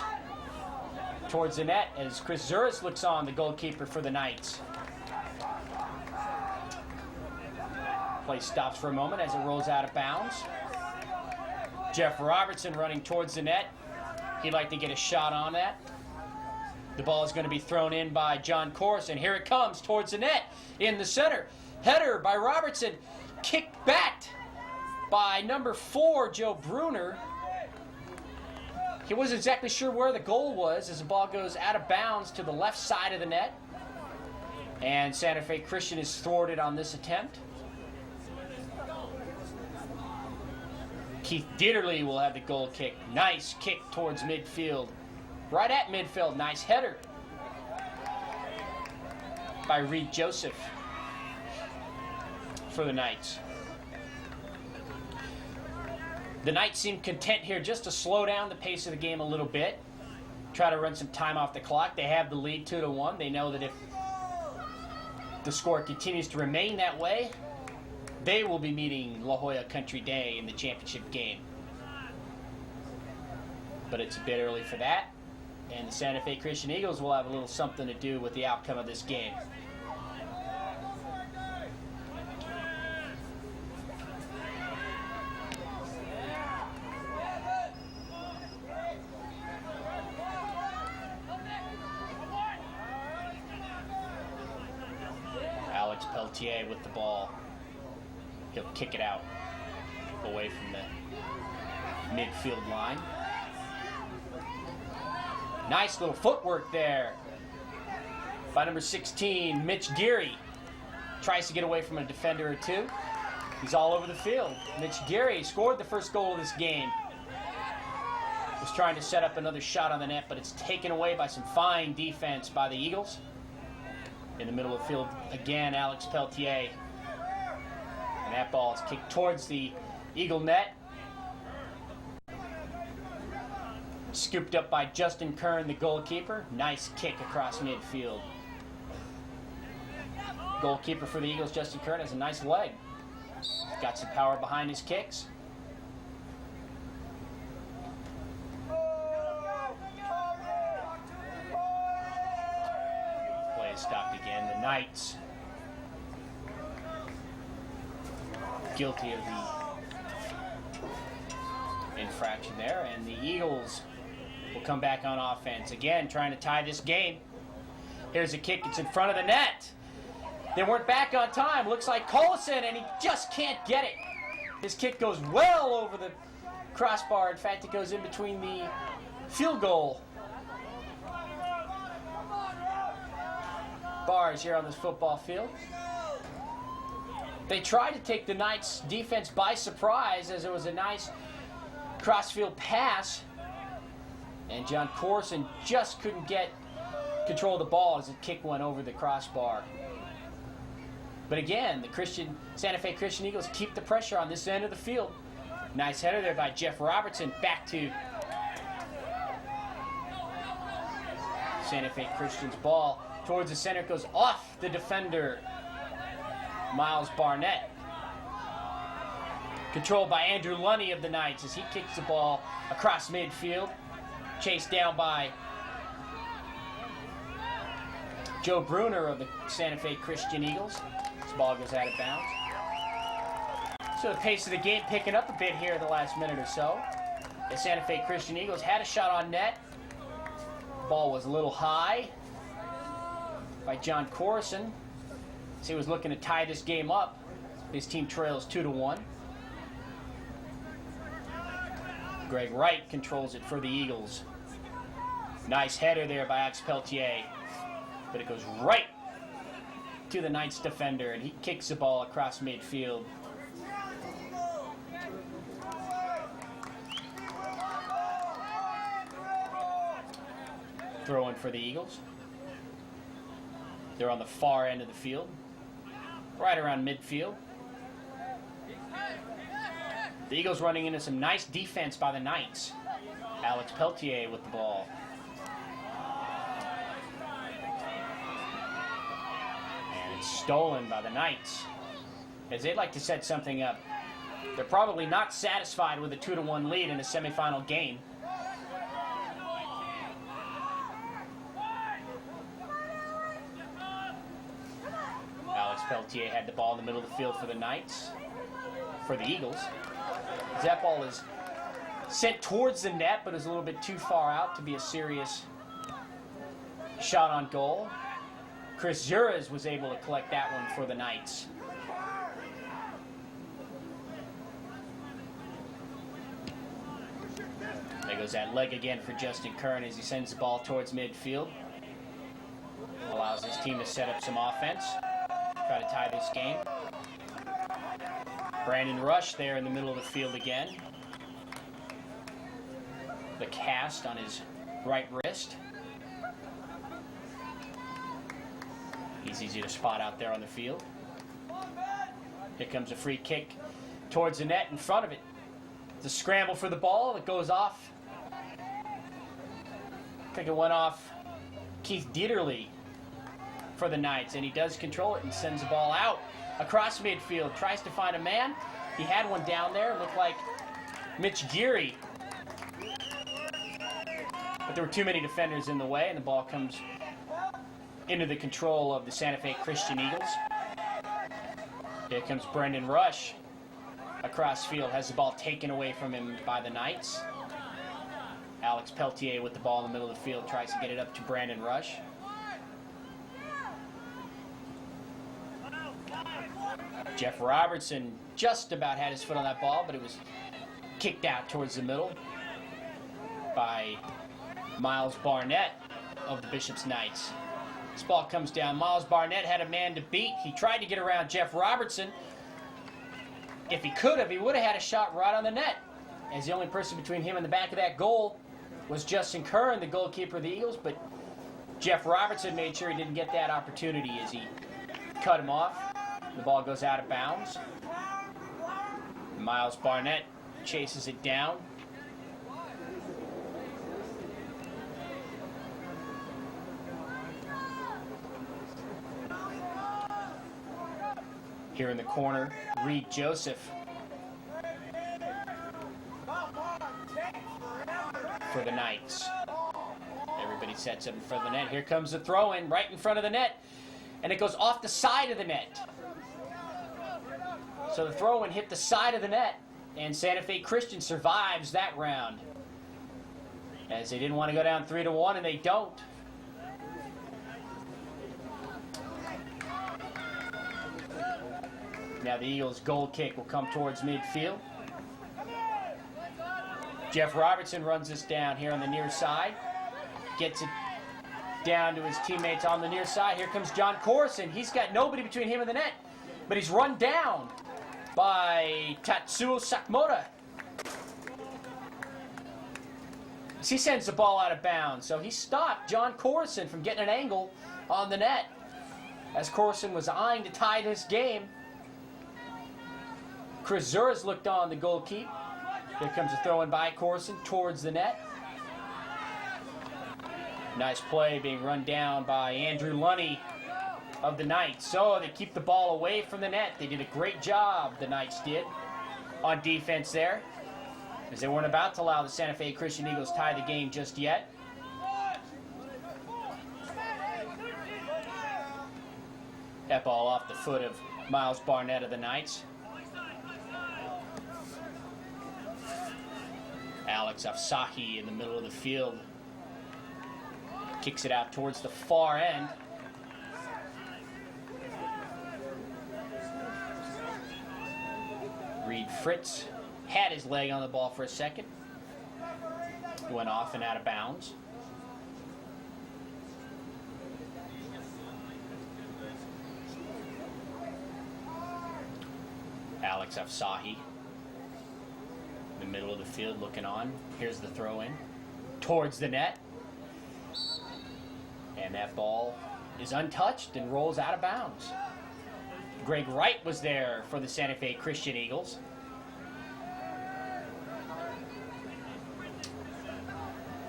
[SPEAKER 1] towards the net as Chris Zuras looks on, the goalkeeper for the Knights. Play stops for a moment as it rolls out of bounds. Jeff Robertson running towards the net. He'd like to get a shot on that. The ball is going to be thrown in by John Corrison. Here it comes towards the net in the center. Header by Robertson. Kicked back by number 4, Joe Bruner. He wasn't exactly sure where the goal was as the ball goes out of bounds to the left side of the net. And Santa Fe Christian is thwarted on this attempt. Keith Dieterle will have the goal kick. Nice kick towards midfield. Right at midfield, nice header by Reed Joseph for the Knights. The Knights seem content here just to slow down the pace of the game a little bit. Try to run some time off the clock. They have the lead 2-1. They know that if the score continues to remain that way, they will be meeting La Jolla Country Day in the championship game. But it's a bit early for that, and the Santa Fe Christian Eagles will have a little something to do with the outcome of this game. Alex Peltier with the ball. He'll kick it out away from the midfield line. Nice little footwork there by number 16, Mitch Geary. Tries to get away from a defender or two. He's all over the field. Mitch Geary scored the first goal of this game. Was trying to set up another shot on the net, but it's taken away by some fine defense by the Eagles. In the middle of the field, again, Alex Peltier. And that ball is kicked towards the Eagle net. Scooped up by Justin Kern, the goalkeeper. Nice kick across midfield. Goalkeeper for the Eagles, Justin Kern, has a nice leg. Got some power behind his kicks. Play is stopped again. The Knights guilty of the infraction there, and the Eagles will come back on offense. Again, trying to tie this game. Here's a kick. It's in front of the net. They weren't back on time. Looks like Collison, and he just can't get it. His kick goes well over the crossbar. In fact, it goes in between the field goal bars here on this football field. They tried to take the Knights' defense by surprise as it was a nice crossfield pass. And John Corson just couldn't get control of the ball as the kick went over the crossbar. But again, the Santa Fe Christian Eagles keep the pressure on this end of the field. Nice header there by Jeff Robertson. Back to Santa Fe Christian's ball. Towards the center, it goes off the defender, Miles Barnett. Controlled by Andrew Lunny of the Knights as he kicks the ball across midfield. Chased down by Joe Bruner of the Santa Fe Christian Eagles. This ball goes out of bounds. So the pace of the game picking up a bit here in the last minute or so. The Santa Fe Christian Eagles had a shot on net. Ball was a little high by John Corson. So he was looking to tie this game up. His team trails 2-1. Greg Wright controls it for the Eagles. Nice header there by Alex Peltier. But it goes right to the Knights defender, and he kicks the ball across midfield. Throw in for the Eagles. They're on the far end of the field, right around midfield. The Eagles running into some nice defense by the Knights. Alex Peltier with the ball. And it's stolen by the Knights, as they'd like to set something up. They're probably not satisfied with a 2-1 lead in a semifinal game. Alex Peltier had the ball in the middle of the field for the Knights, for the Eagles. That ball is sent towards the net, but is a little bit too far out to be a serious shot on goal. Chris Zurez was able to collect that one for the Knights. goes that leg again for Justin Kern as he sends the ball towards midfield. Allows his team to set up some offense. Try to tie this game. Brandon Rush there in the middle of the field again. The cast on his right wrist. He's easy to spot out there on the field. Here comes a free kick towards the net in front of it. It's a scramble for the ball that goes off. I think it went off Keith Dieterle for the Knights, and he does control it and sends the ball out across midfield. Tries to find a man. He had one down there. It looked like Mitch Geary. But there were too many defenders in the way, and the ball comes into the control of the Santa Fe Christian Eagles. Here comes Brendan Rush across field, has the ball taken away from him by the Knights. Alex Peltier with the ball in the middle of the field, tries to get it up to Brandon Rush. Jeff Robertson just about had his foot on that ball, but it was kicked out towards the middle by Miles Barnett of the Bishop's Knights. This ball comes down. Miles Barnett had a man to beat. He tried to get around Jeff Robertson. If he could have, he would have had a shot right on the net, as the only person between him and the back of that goal was Justin Kern, the goalkeeper of the Eagles, but Jeff Robertson made sure he didn't get that opportunity as he cut him off. The ball goes out of bounds. Miles Barnett chases it down. Here in the corner, Reed Joseph for the Knights. Everybody sets up in front of the net. Here comes the throw-in right in front of the net, and it goes off the side of the net. So the throw-in hit the side of the net, and Santa Fe Christian survives that round, as they didn't want to go down 3-1, and they don't. Now the Eagles' goal kick will come towards midfield. Jeff Robertson runs this down here on the near side. Gets it down to his teammates on the near side. Here comes John Corson. He's got nobody between him and the net, but he's run down by Tatsuo Sakumura. He sends the ball out of bounds, so he stopped John Corson from getting an angle on the net, as Corson was eyeing to tie this game. Chris Zurz looked on the goalkeeper. Here comes a throw-in by Corson towards the net. Nice play being run down by Andrew Lunny of the Knights. So they keep the ball away from the net. They did a great job, the Knights did, on defense there, as they weren't about to allow the Santa Fe Christian Eagles tie the game just yet. That ball off the foot of Miles Barnett of the Knights. Alex Afsahi in the middle of the field kicks it out towards the far end. Reed Fritz had his leg on the ball for a second. He went off and out of bounds. Alex Afsahi in the middle of the field looking on. Here's the throw in towards the net. And that ball is untouched and rolls out of bounds. Greg Wright was there for the Santa Fe Christian Eagles.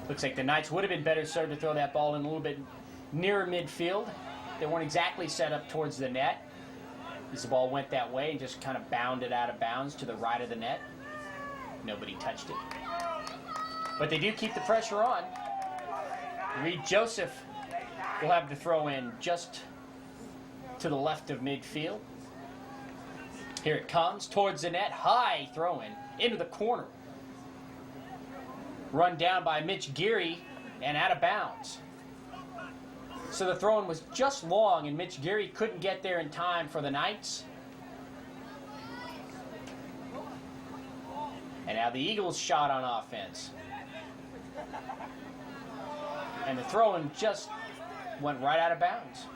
[SPEAKER 1] Looks like the Knights would have been better served to throw that ball in a little bit nearer midfield. They weren't exactly set up towards the net, as the ball went that way and just kind of bounded out of bounds to the right of the net. Nobody touched it. But they do keep the pressure on. Reed Joseph will have the throw in just to the left of midfield. Here it comes towards the net. High throw in into the corner. Run down by Mitch Geary and out of bounds. So the throw in was just long, and Mitch Geary couldn't get there in time for the Knights. And now the Eagles shot on offense. And the throw-in just went right out of bounds.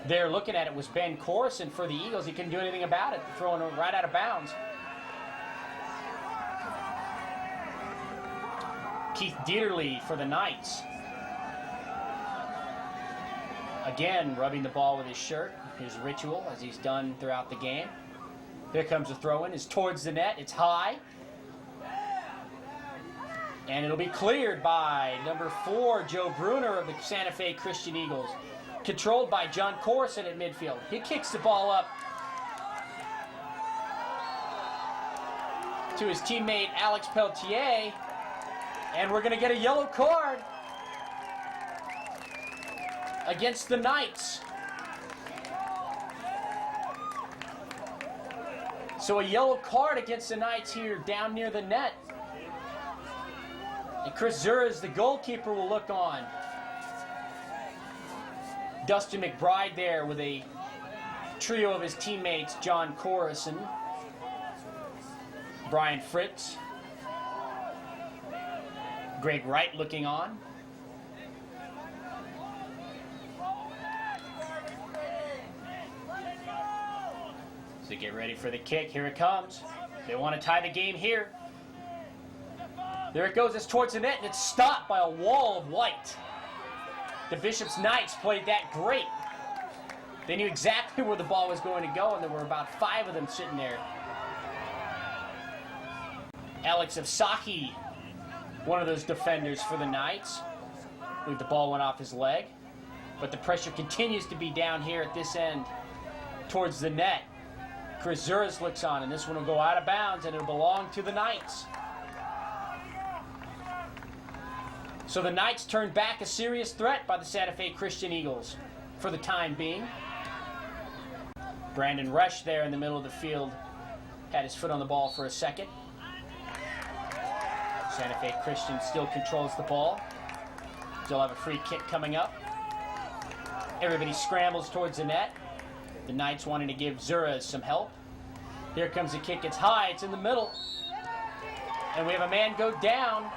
[SPEAKER 1] There looking at it was Ben Corson for the Eagles. He couldn't do anything about it. The throw-in went right out of bounds. Keith Dieterle for the Knights. Again, rubbing the ball with his shirt, his ritual, as he's done throughout the game. There comes the throw-in. It's towards the net. It's high. And it'll be cleared by number 4, Joe Bruner of the Santa Fe Christian Eagles. Controlled by John Corson at midfield. He kicks the ball up to his teammate Alex Peltier. And we're going to get a yellow card against the Knights. So a yellow card against the Knights here down near the net. And Chris Zurez, the goalkeeper, will look on. Dustin McBride there with a trio of his teammates, John Corson, Brian Fritz, Greg Wright looking on. So get ready for the kick. Here it comes. They want to tie the game here. There it goes. It's towards the net, and it's stopped by a wall of white. The Bishop's Knights played that great. They knew exactly where the ball was going to go, and there were about 5 of them sitting there. Alex Avsahi, one of those defenders for the Knights. I believe the ball went off his leg. But the pressure continues to be down here at this end towards the net. Chris Zurez looks on, and this one will go out of bounds, and it'll belong to the Knights. So the Knights turned back a serious threat by the Santa Fe Christian Eagles for the time being. Brandon Rush there in the middle of the field had his foot on the ball for a second. Santa Fe Christian still controls the ball. Still have a free kick coming up. Everybody scrambles towards the net. The Knights wanting to give Zurez some help. Here comes the kick. It's high. It's in the middle. And we have a man go down.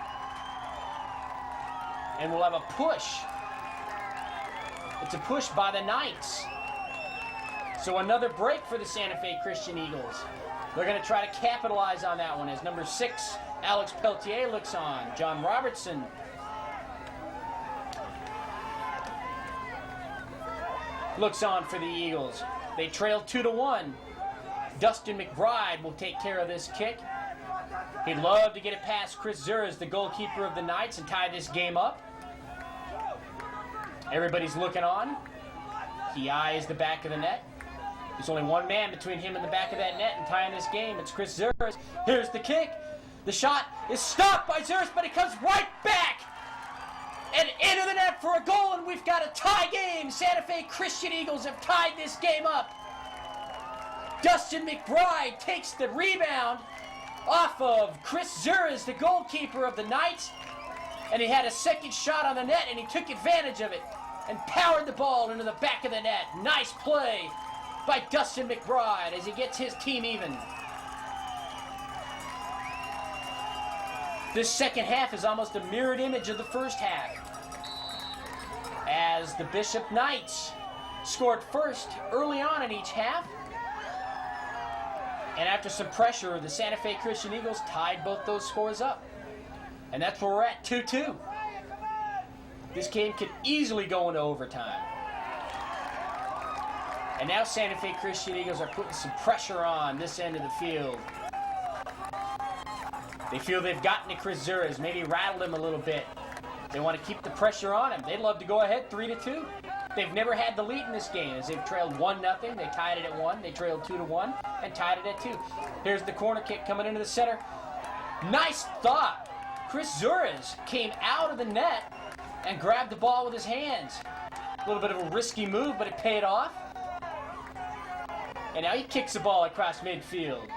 [SPEAKER 1] And we'll have a push. It's a push by the Knights. So another break for the Santa Fe Christian Eagles. They're going to try to capitalize on that one as number 6, Alex Peltier, looks on. John Robertson. Looks on for the Eagles. They trail 2-1. Dustin McBride will take care of this kick. He'd love to get it past Chris Zurez, the goalkeeper of the Knights, and tie this game up. Everybody's looking on. He eyes the back of the net. There's only one man between him and the back of that net and tying this game. It's Chris Zurez. Here's the kick. The shot is stopped by Zurez, but it comes right back and into the net for a goal, and we've got a tie game. Santa Fe Christian Eagles have tied this game up. Dustin McBride takes the rebound off of Chris Zurez, the goalkeeper of the Knights, and he had a second shot on the net, and he took advantage of it and powered the ball into the back of the net. Nice play by Dustin McBride as he gets his team even. This second half is almost a mirrored image of the first half, as the Bishop Knights scored first early on in each half, and after some pressure, the Santa Fe Christian Eagles tied both those scores up. And that's where we're at, 2-2. This game could easily go into overtime. And now Santa Fe Christian Eagles are putting some pressure on this end of the field. They feel they've gotten to Chris Zurez, maybe rattled him a little bit. They want to keep the pressure on him. They'd love to go ahead 3-2. They've never had the lead in this game, as they've trailed 1-0. They tied it at 1. They trailed 2-1 and tied it at 2. Here's the corner kick coming into the center. Nice thought. Chris Zurez came out of the net and grabbed the ball with his hands. A little bit of a risky move, but it paid off. And now he kicks the ball across midfield.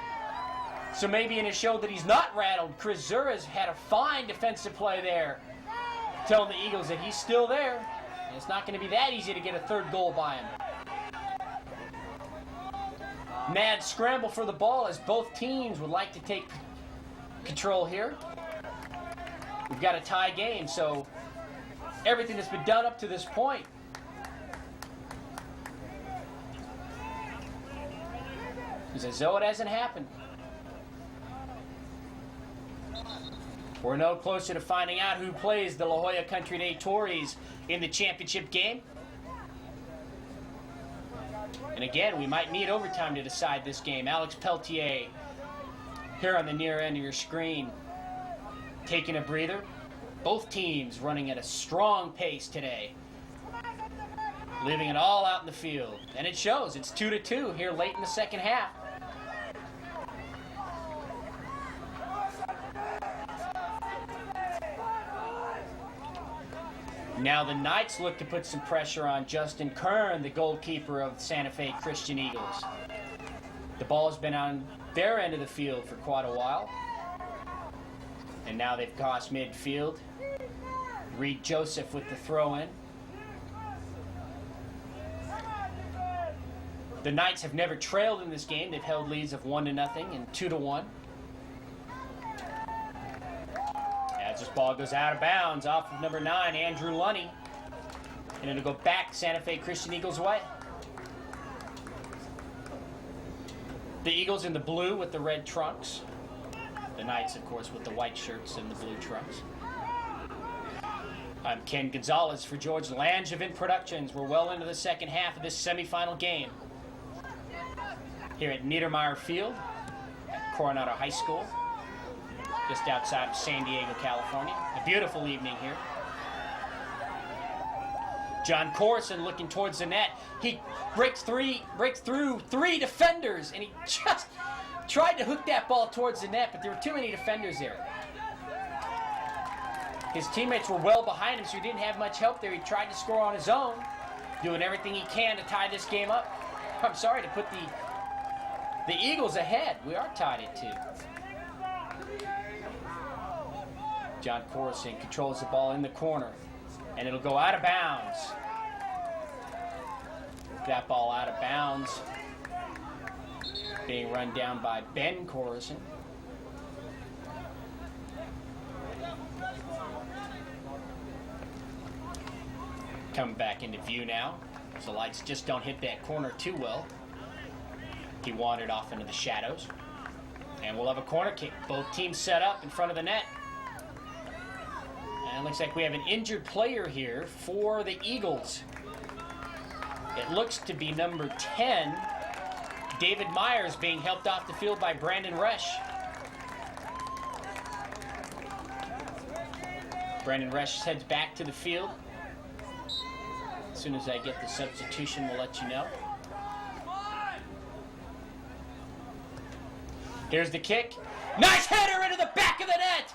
[SPEAKER 1] So maybe in a show that he's not rattled, Chris Zurez had a fine defensive play there, telling the Eagles that he's still there. And it's not going to be that easy to get a third goal by him. Mad scramble for the ball as both teams would like to take control here. We've got a tie game, so everything that's been done up to this point. It's as though it hasn't happened. We're no closer to finding out who plays the La Jolla Country Day Tories in the championship game. And again, we might need overtime to decide this game. Alex Peltier, here on the near end of your screen, taking a breather. Both teams running at a strong pace today, leaving it all out in the field. And it shows. It's 2-2 here late in the second half. Now the Knights look to put some pressure on Justin Kern, the goalkeeper of the Santa Fe Christian Eagles. The ball's been on their end of the field for quite a while. And now they've crossed midfield. Reed Joseph with the throw-in. The Knights have never trailed in this game. They've held leads of 1-0 and 2-1. As this ball goes out of bounds off of number 9, Andrew Lunny. And it'll go back Santa Fe Christian Eagles' way. The Eagles in the blue with the red trunks. The Knights, of course, with the white shirts and the blue trunks. I'm Ken Gonzalez for George Langevin Productions. We're well into the second half of this semifinal game here at Niedermeyer Field at Coronado High School, just outside of San Diego, California. A beautiful evening here. John Corson looking towards the net. He breaks through three defenders, and he just tried to hook that ball towards the net, but there were too many defenders there. His teammates were well behind him, so he didn't have much help there. He tried to score on his own, doing everything he can to tie this game up. I'm sorry, to put the Eagles ahead. We are tied at 2. John Corson controls the ball in the corner, and it'll go out of bounds. That ball out of bounds, being run down by Ben Corson. Coming back into view now. So the Lights just don't hit that corner too well. He wandered off into the shadows. And we'll have a corner kick. Both teams set up in front of the net. And it looks like we have an injured player here for the Eagles. It looks to be number 10, David Myers, being helped off the field by Brandon Resch. Brandon Resch heads back to the field. As soon as I get the substitution, we'll let you know. Here's the kick. Nice header into the back of the net!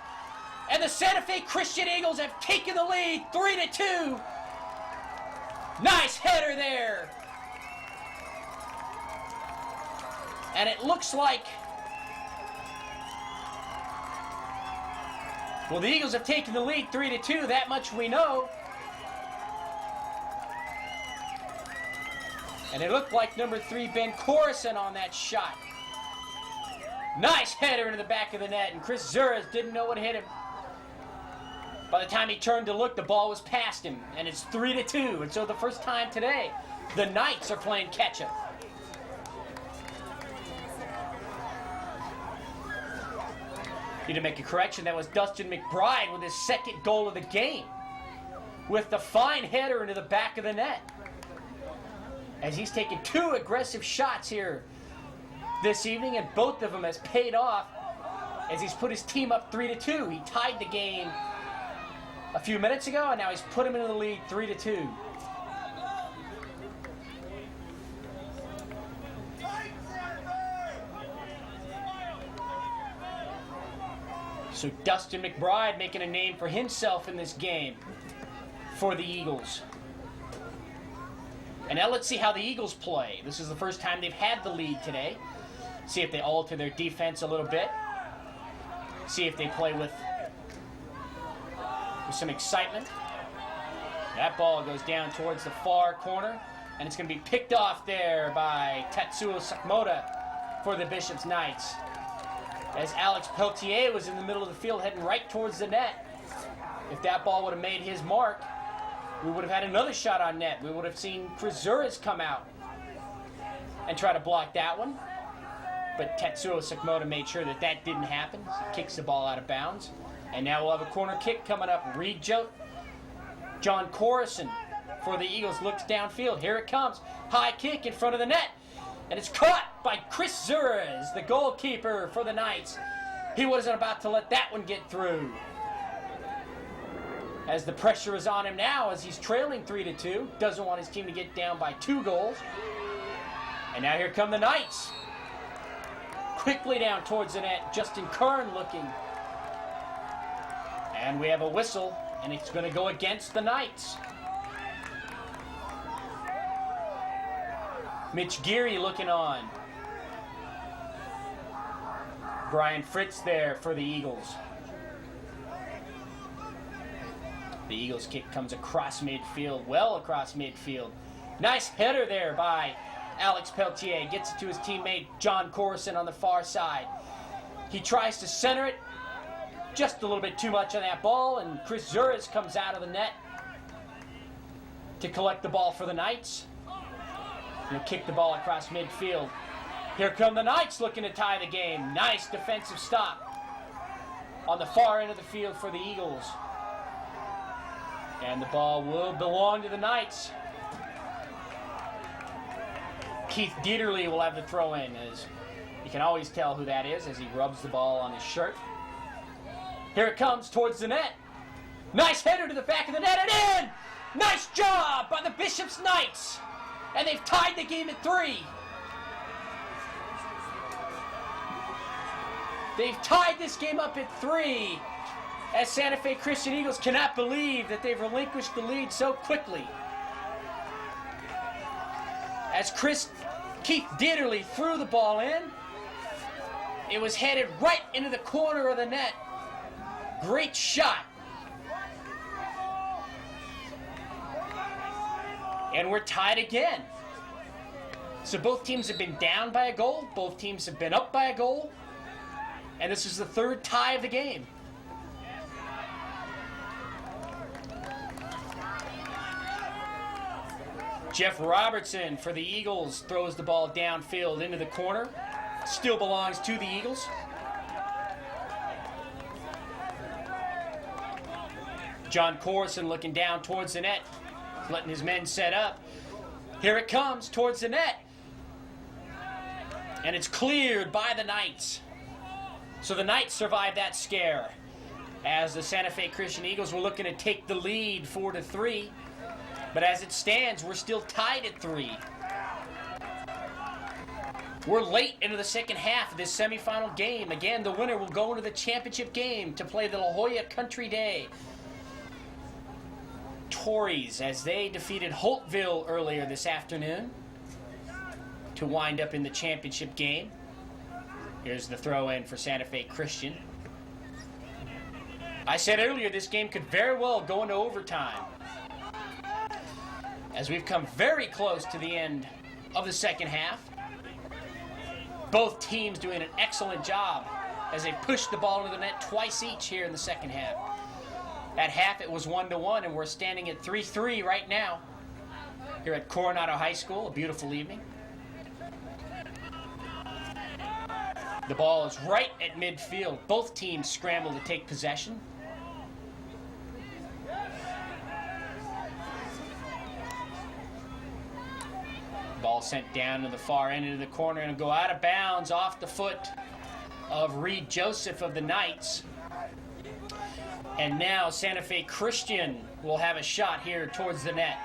[SPEAKER 1] And the Santa Fe Christian Eagles have taken the lead, 3-2. Nice header there. And it looks like, well, the Eagles have taken the lead 3-2, that much we know. And it looked like number 3, Ben Corson, on that shot. Nice header into the back of the net, and Chris Zuras didn't know what hit him. By the time he turned to look, the ball was past him, and it's 3-2. And so the first time today, the Knights are playing catch-up. Need to make a correction. That was Dustin McBride with his second goal of the game, with the fine header into the back of the net, as he's taken 2 aggressive shots here this evening, and both of them has paid off as he's put his team up 3-2. He tied the game a few minutes ago, and now he's put him into the lead 3-2. So Dustin McBride making a name for himself in this game for the Eagles. And now let's see how the Eagles play. This is the first time they've had the lead today. See if they alter their defense a little bit. See if they play with some excitement. That ball goes down towards the far corner, and it's going to be picked off there by Tatsuo Sakmoda for the Bishop's Knights, as Alex Peltier was in the middle of the field heading right towards the net. If that ball would have made his mark, we would have had another shot on net. We would have seen Chris Zuras come out and try to block that one. But Tetsuo Sekimoto made sure that that didn't happen. He kicks the ball out of bounds. And now we'll have a corner kick coming up. John Corison for the Eagles looks downfield. Here it comes. High kick in front of the net. And it's caught by Chris Zuras, the goalkeeper for the Knights. He wasn't about to let that one get through. As the pressure is on him now, as he's trailing 3-2. Doesn't want his team to get down by 2 goals. And now here come the Knights. Quickly down towards the net. Justin Kern looking. And we have a whistle, and it's going to go against the Knights. Mitch Geary looking on. Brian Fritz there for the Eagles. The Eagles kick comes across midfield, well across midfield. Nice header there by Alex Peltier. Gets it to his teammate John Corison on the far side. He tries to center it. Just a little bit too much on that ball, and Chris Zuras comes out of the net to collect the ball for the Knights. He'll kick the ball across midfield. Here come the Knights looking to tie the game. Nice defensive stop on the far end of the field for the Eagles. And the ball will belong to the Knights. Keith Dieterle will have the throw in, as you can always tell who that is as he rubs the ball on his shirt. Here it comes towards the net. Nice header to the back of the net and in! Nice job by the Bishop's Knights! And they've tied the game at 3. They've tied this game up at 3 as Santa Fe Christian Eagles cannot believe that they've relinquished the lead so quickly. As Keith Dieterle threw the ball in, it was headed right into the corner of the net. Great shot. And we're tied again. So both teams have been down by a goal. Both teams have been up by a goal. And this is the 3rd tie of the game. Jeff Robertson for the Eagles throws the ball downfield into the corner. Still belongs to the Eagles. John Corson looking down towards the net, letting his men set up. Here it comes towards the net. And it's cleared by the Knights. So the Knights survived that scare, as the Santa Fe Christian Eagles were looking to take the lead 4-3. But as it stands, we're still tied at 3. We're late into the second half of this semifinal game. Again, the winner will go into the championship game to play the La Jolla Country Day Tories, as they defeated Holtville earlier this afternoon to wind up in the championship game. Here's the throw-in for Santa Fe Christian. I said earlier this game could very well go into overtime, as we've come very close to the end of the second half. Both teams doing an excellent job as they push the ball into the net twice each here in the second half. At half, it was 1-1, and we're standing at 3-3 right now here at Coronado High School. A beautiful evening. The ball is right at midfield. Both teams scramble to take possession. Ball sent down to the far end of the corner and go out of bounds off the foot of Reed Joseph of the Knights. And now Santa Fe Christian will have a shot here towards the net.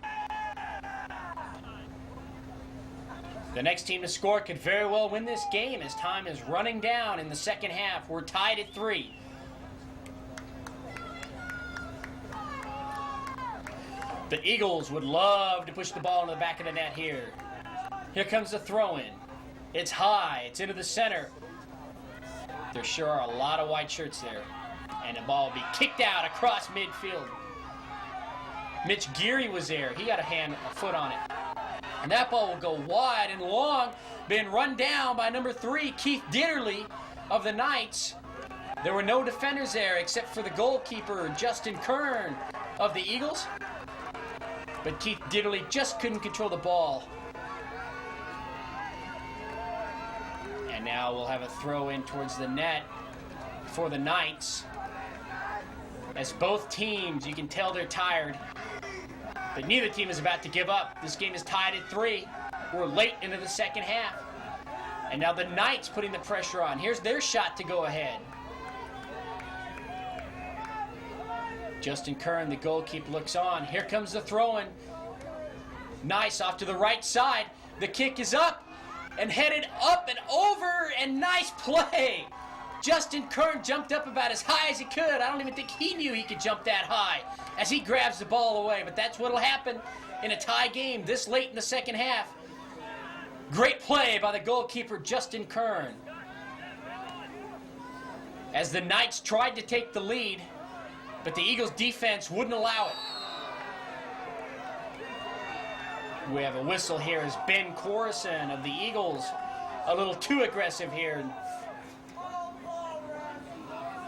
[SPEAKER 1] The next team to score could very well win this game as time is running down in the second half. We're tied at 3. The Eagles would love to push the ball into the back of the net here. Here comes the throw-in. It's high. It's into the center. There sure are a lot of white shirts there. And the ball will be kicked out across midfield. Mitch Geary was there. He got a foot on it. And that ball will go wide and long. Been run down by number 3, Keith Dieterle of the Knights. There were no defenders there except for the goalkeeper, Justin Kern of the Eagles. but Keith Dieterle just couldn't control the ball. And now we'll have a throw in towards the net for the Knights. As both teams, you can tell they're tired, but neither team is about to give up. This game is tied at 3. We're late into the second half. And now the Knights putting the pressure on. Here's their shot to go ahead. Justin Kern, the goalkeeper, looks on. Here comes the throw-in. Nice off to the right side. The kick is up and headed up and over, and nice play. Justin Kern jumped up about as high as he could. I don't even think he knew he could jump that high as he grabs the ball away, but that's what'll happen in a tie game this late in the second half. Great play by the goalkeeper, Justin Kern. As the Knights tried to take the lead, but the Eagles' defense wouldn't allow it. We have a whistle here as Ben Corison of the Eagles, a little too aggressive here.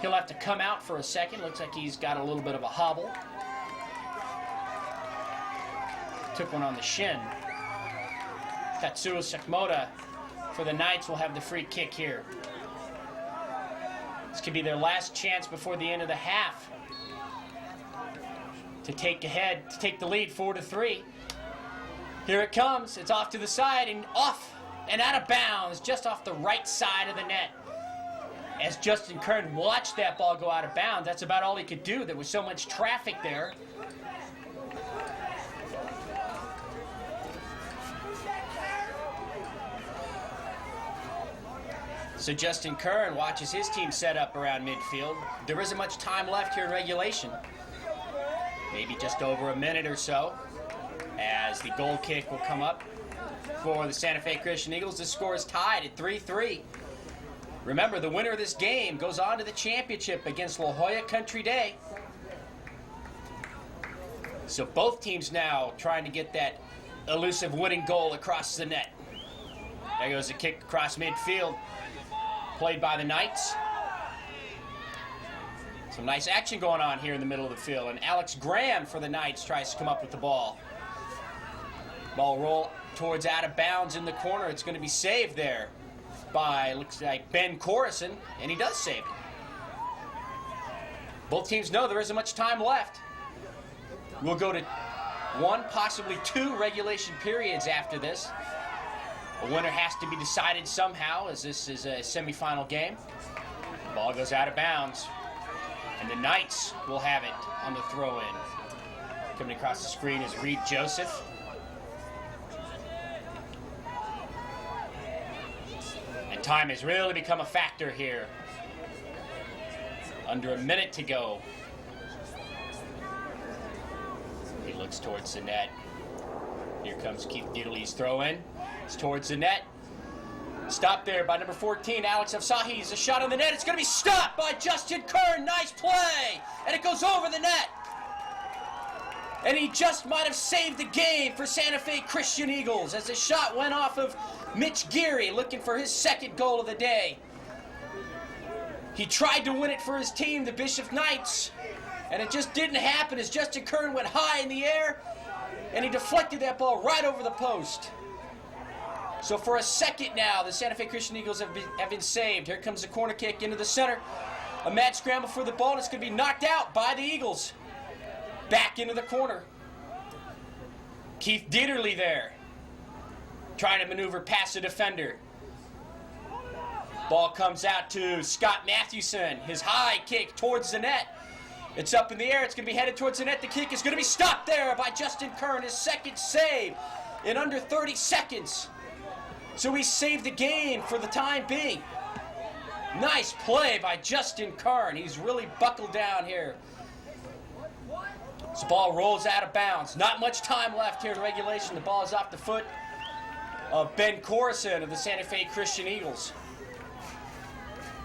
[SPEAKER 1] He'll have to come out for a second. Looks like he's got a little bit of a hobble. Took one on the shin. Tatsuo Sekimoda for the Knights will have the free kick here. This could be their last chance before the end of the half to take the lead 4-3. Here it comes. It's off to the side and off and out of bounds, just off the right side of the net. As Justin Kern watched that ball go out of bounds, that's about all he could do. There was so much traffic there. So Justin Kern watches his team set up around midfield. There isn't much time left here in regulation. Maybe just over a minute or so as the goal kick will come up for the Santa Fe Christian Eagles. The score is tied at 3-3. Remember, the winner of this game goes on to the championship against La Jolla Country Day. So both teams now trying to get that elusive winning goal across the net. There goes the kick across midfield, played by the Knights. Some nice action going on here in the middle of the field, and Alex Graham for the Knights tries to come up with the ball. Ball roll towards out of bounds in the corner. It's going to be saved there by, looks like, Ben Corison, and he does save it. Both teams know there isn't much time left. We'll go to 1, possibly 2 regulation periods after this. A winner has to be decided somehow, as this is a semifinal game. The ball goes out of bounds, and the Knights will have it on the throw-in. Coming across the screen is Reed Joseph. And time has really become a factor here. Under a minute to go. He looks towards the net. Here comes Keith Dieterle's throw-in. It's towards the net. Stopped there by number 14, Alex Afsahi's a shot on the net. It's going to be stopped by Justin Kern. Nice play. And it goes over the net. And he just might have saved the game for Santa Fe Christian Eagles as the shot went off of Mitch Geary, looking for his second goal of the day. He tried to win it for his team, the Bishop Knights, and it just didn't happen as Justin Kern went high in the air and he deflected that ball right over the post. So for a second now, the Santa Fe Christian Eagles have been saved. Here comes the corner kick into the center. A mad scramble for the ball, and it's going to be knocked out by the Eagles. Back into the corner. Keith Dieterle there, trying to maneuver past the defender. Ball comes out to Scott Mathewson. His high kick towards the net. It's up in the air. It's going to be headed towards the net. The kick is going to be stopped there by Justin Kern. His second save in under 30 seconds. So he saved the game for the time being. Nice play by Justin Kern. He's really buckled down here. This ball rolls out of bounds. Not much time left here in regulation. The ball is off the foot of Ben Corison of the Santa Fe Christian Eagles.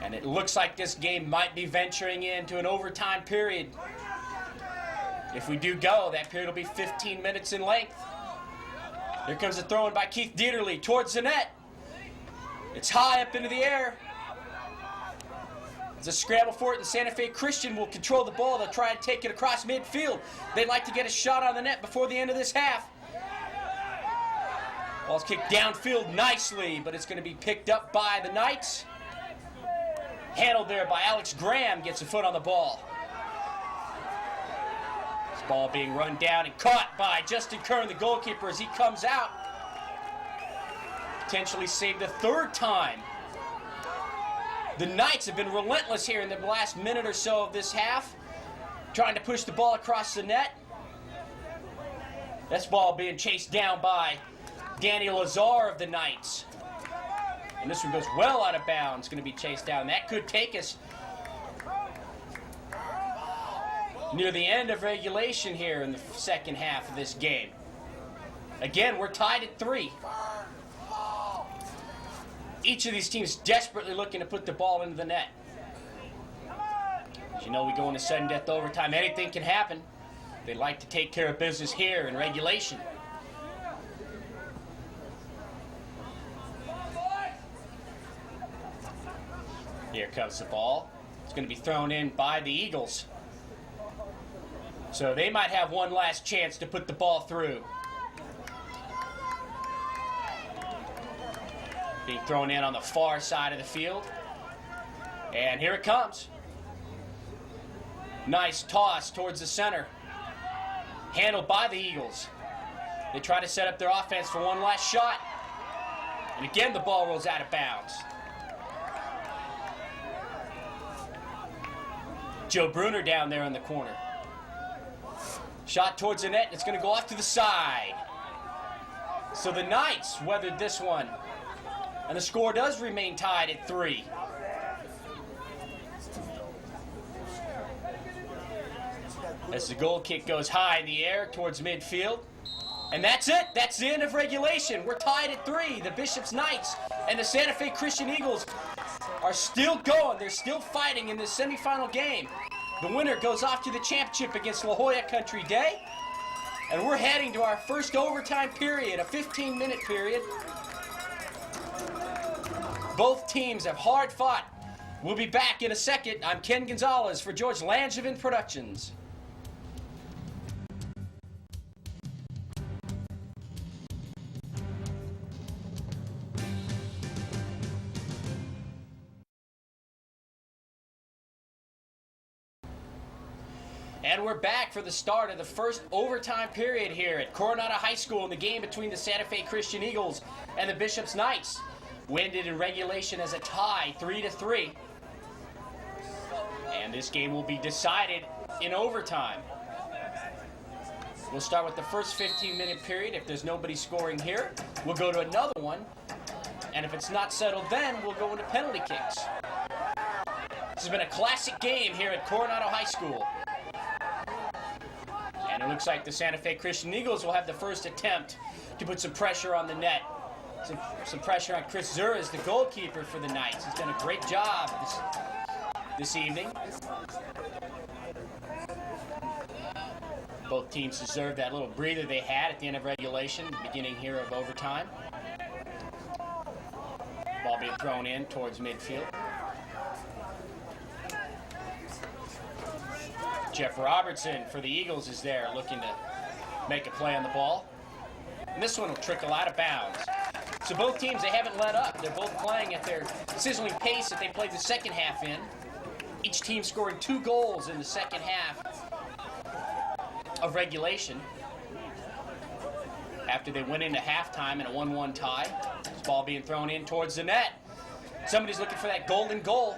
[SPEAKER 1] And it looks like this game might be venturing into an overtime period. If we do go, that period will be 15 minutes in length. Here comes the throw-in by Keith Dieterle towards the net. It's high up into the air. It's a scramble for it, and Santa Fe Christian will control the ball. They'll try and take it across midfield. They'd like to get a shot on the net before the end of this half. Ball's kicked downfield nicely, but it's going to be picked up by the Knights. Handled there by Alex Graham, gets a foot on the ball. This ball being run down and caught by Justin Kern, the goalkeeper, as he comes out. Potentially saved a third time. The Knights have been relentless here in the last minute or so of this half, trying to push the ball across the net. This ball being chased down by Danny Lazar of the Knights. And this one goes well out of bounds, going to be chased down. That could take us near the end of regulation here in the second half of this game. Again, we're tied at 3. Each of these teams desperately looking to put the ball into the net. As you know, we go into sudden death overtime. Anything can happen. They like to take care of business here in regulation. Here comes the ball. It's going to be thrown in by the Eagles. So they might have one last chance to put the ball through. Being thrown in on the far side of the field. And here it comes. Nice toss towards the center. Handled by the Eagles. They try to set up their offense for one last shot. And again, the ball rolls out of bounds. Joe Bruner down there in the corner. Shot towards the net, and it's going to go off to the side. So the Knights weathered this one. And the score does remain tied at 3. As the goal kick goes high in the air towards midfield. And that's it. That's the end of regulation. We're tied at 3. The Bishop's Knights and the Santa Fe Christian Eagles are still going. They're still fighting in this semifinal game. The winner goes off to the championship against La Jolla Country Day. And we're heading to our first overtime period, a 15-minute period. Both teams have hard fought. We'll be back in a second. I'm Ken Gonzalez for George Langevin Productions. And we're back for the start of the first overtime period here at Coronado High School in the game between the Santa Fe Christian Eagles and the Bishop's Knights. Ended in regulation as a tie, 3-3. And this game will be decided in overtime. We'll start with the first 15-minute period. If there's nobody scoring here, we'll go to another one. And if it's not settled then, we'll go into penalty kicks. This has been a classic game here at Coronado High School. And it looks like the Santa Fe Christian Eagles will have the first attempt to put some pressure on the net. Some pressure on Chris Zuras, the goalkeeper for the Knights. He's done a great job this evening. Both teams deserve that little breather they had at the end of regulation, the beginning here of overtime. Ball being thrown in towards midfield. Jeff Robertson for the Eagles is there looking to make a play on the ball. And this one will trickle out of bounds. So both teams, they haven't let up. They're both playing at their sizzling pace that they played the second half in. Each team scoring 2 goals in the second half of regulation. After they went into halftime in a 1-1 tie. This ball being thrown in towards the net. Somebody's looking for that golden goal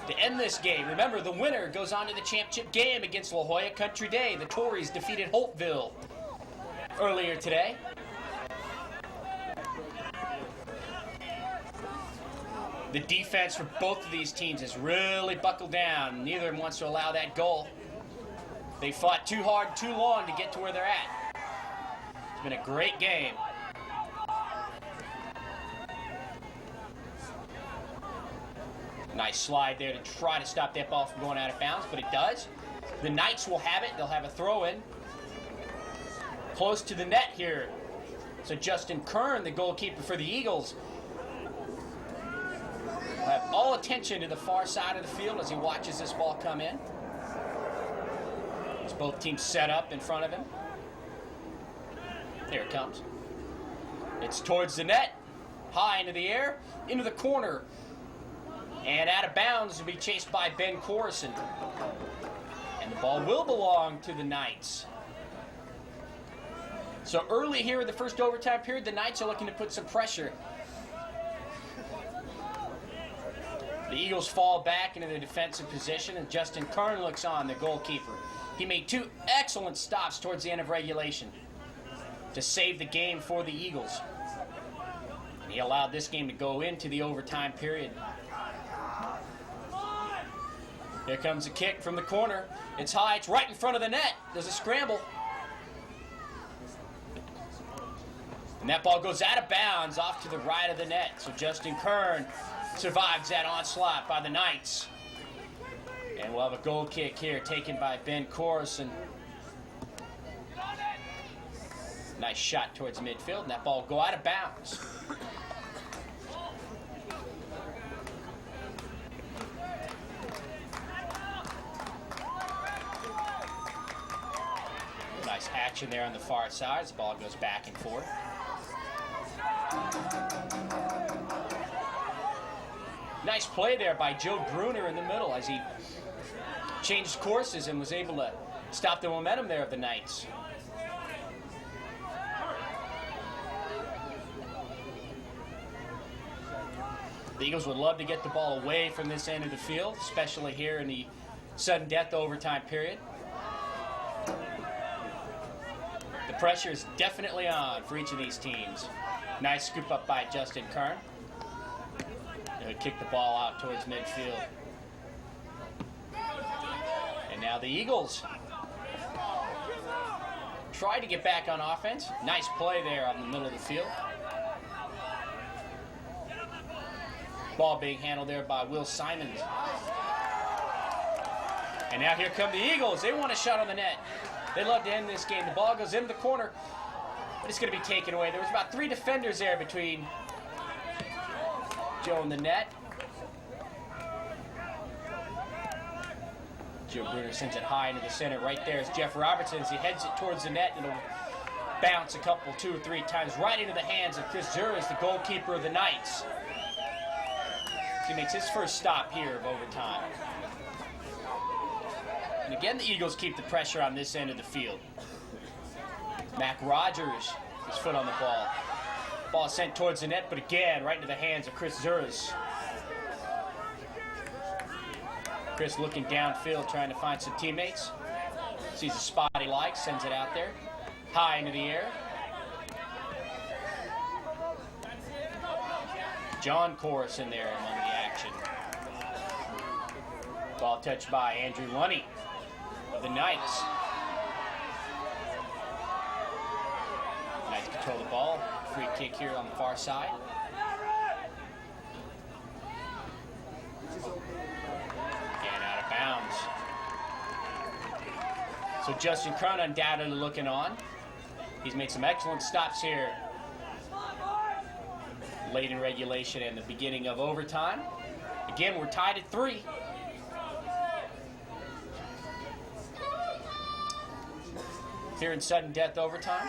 [SPEAKER 1] to end this game. Remember, the winner goes on to the championship game against La Jolla Country Day. The Tories defeated Holtville earlier today. The defense for both of these teams has really buckled down. Neither of them wants to allow that goal. They fought too hard, too long to get to where they're at. It's been a great game. Nice slide there to try to stop that ball from going out of bounds, but it does. The Knights will have it. They'll have a throw-in. Close to the net here. So Justin Kern, the goalkeeper for the Eagles, We'll have all attention to the far side of the field as he watches this ball come in. As both teams set up in front of him. Here it comes. It's towards the net. High into the air. Into the corner. And out of bounds will be chased by Ben Corson. And the ball will belong to the Knights. So early here in the first overtime period, the Knights are looking to put some pressure. The Eagles fall back into their defensive position, and Justin Kern looks on, the goalkeeper. He made 2 excellent stops towards the end of regulation to save the game for the Eagles. And he allowed this game to go into the overtime period. Here comes a kick from the corner. It's high, it's right in front of the net. There's a scramble. And that ball goes out of bounds off to the right of the net. So Justin Kern survives that onslaught by the Knights. And we'll have a goal kick here taken by Ben Corson. Nice shot towards midfield, and that ball will go out of bounds. Nice action there on the far side as the ball goes back and forth. Nice play there by Joe Bruner in the middle as he changed courses and was able to stop the momentum there of the Knights. The Eagles would love to get the ball away from this end of the field, especially here in the sudden death overtime period. The pressure is definitely on for each of these teams. Nice scoop up by Justin Kern. He'll kick the ball out towards midfield. And now the Eagles try to get back on offense. Nice play there on the middle of the field. Ball being handled there by Will Simons. And now here come the Eagles. They want a shot on the net. They love to end this game. The ball goes into the corner, but it's going to be taken away. There was about 3 defenders there between Joe and the net. Joe Bruner sends it high into the center. Right there is Jeff Robertson as he heads it towards the net. It'll bounce a couple, 2 or 3 times right into the hands of Chris Zuras, the goalkeeper of the Knights. He makes his first stop here of overtime. And again, the Eagles keep the pressure on this end of the field. Mac Rogers, his foot on the ball. Ball sent towards the net, but again, right into the hands of Chris Zuras. Chris looking downfield, trying to find some teammates. Sees a spot he likes, sends it out there. High into the air. John Corson there among the action. Ball touched by Andrew Lunny of the Knights. Knights control the ball. Free kick here on the far side. And out of bounds. So Justin Kern undoubtedly looking on. He's made some excellent stops here late in regulation and the beginning of overtime. Again, we're tied at 3. Here in sudden death overtime.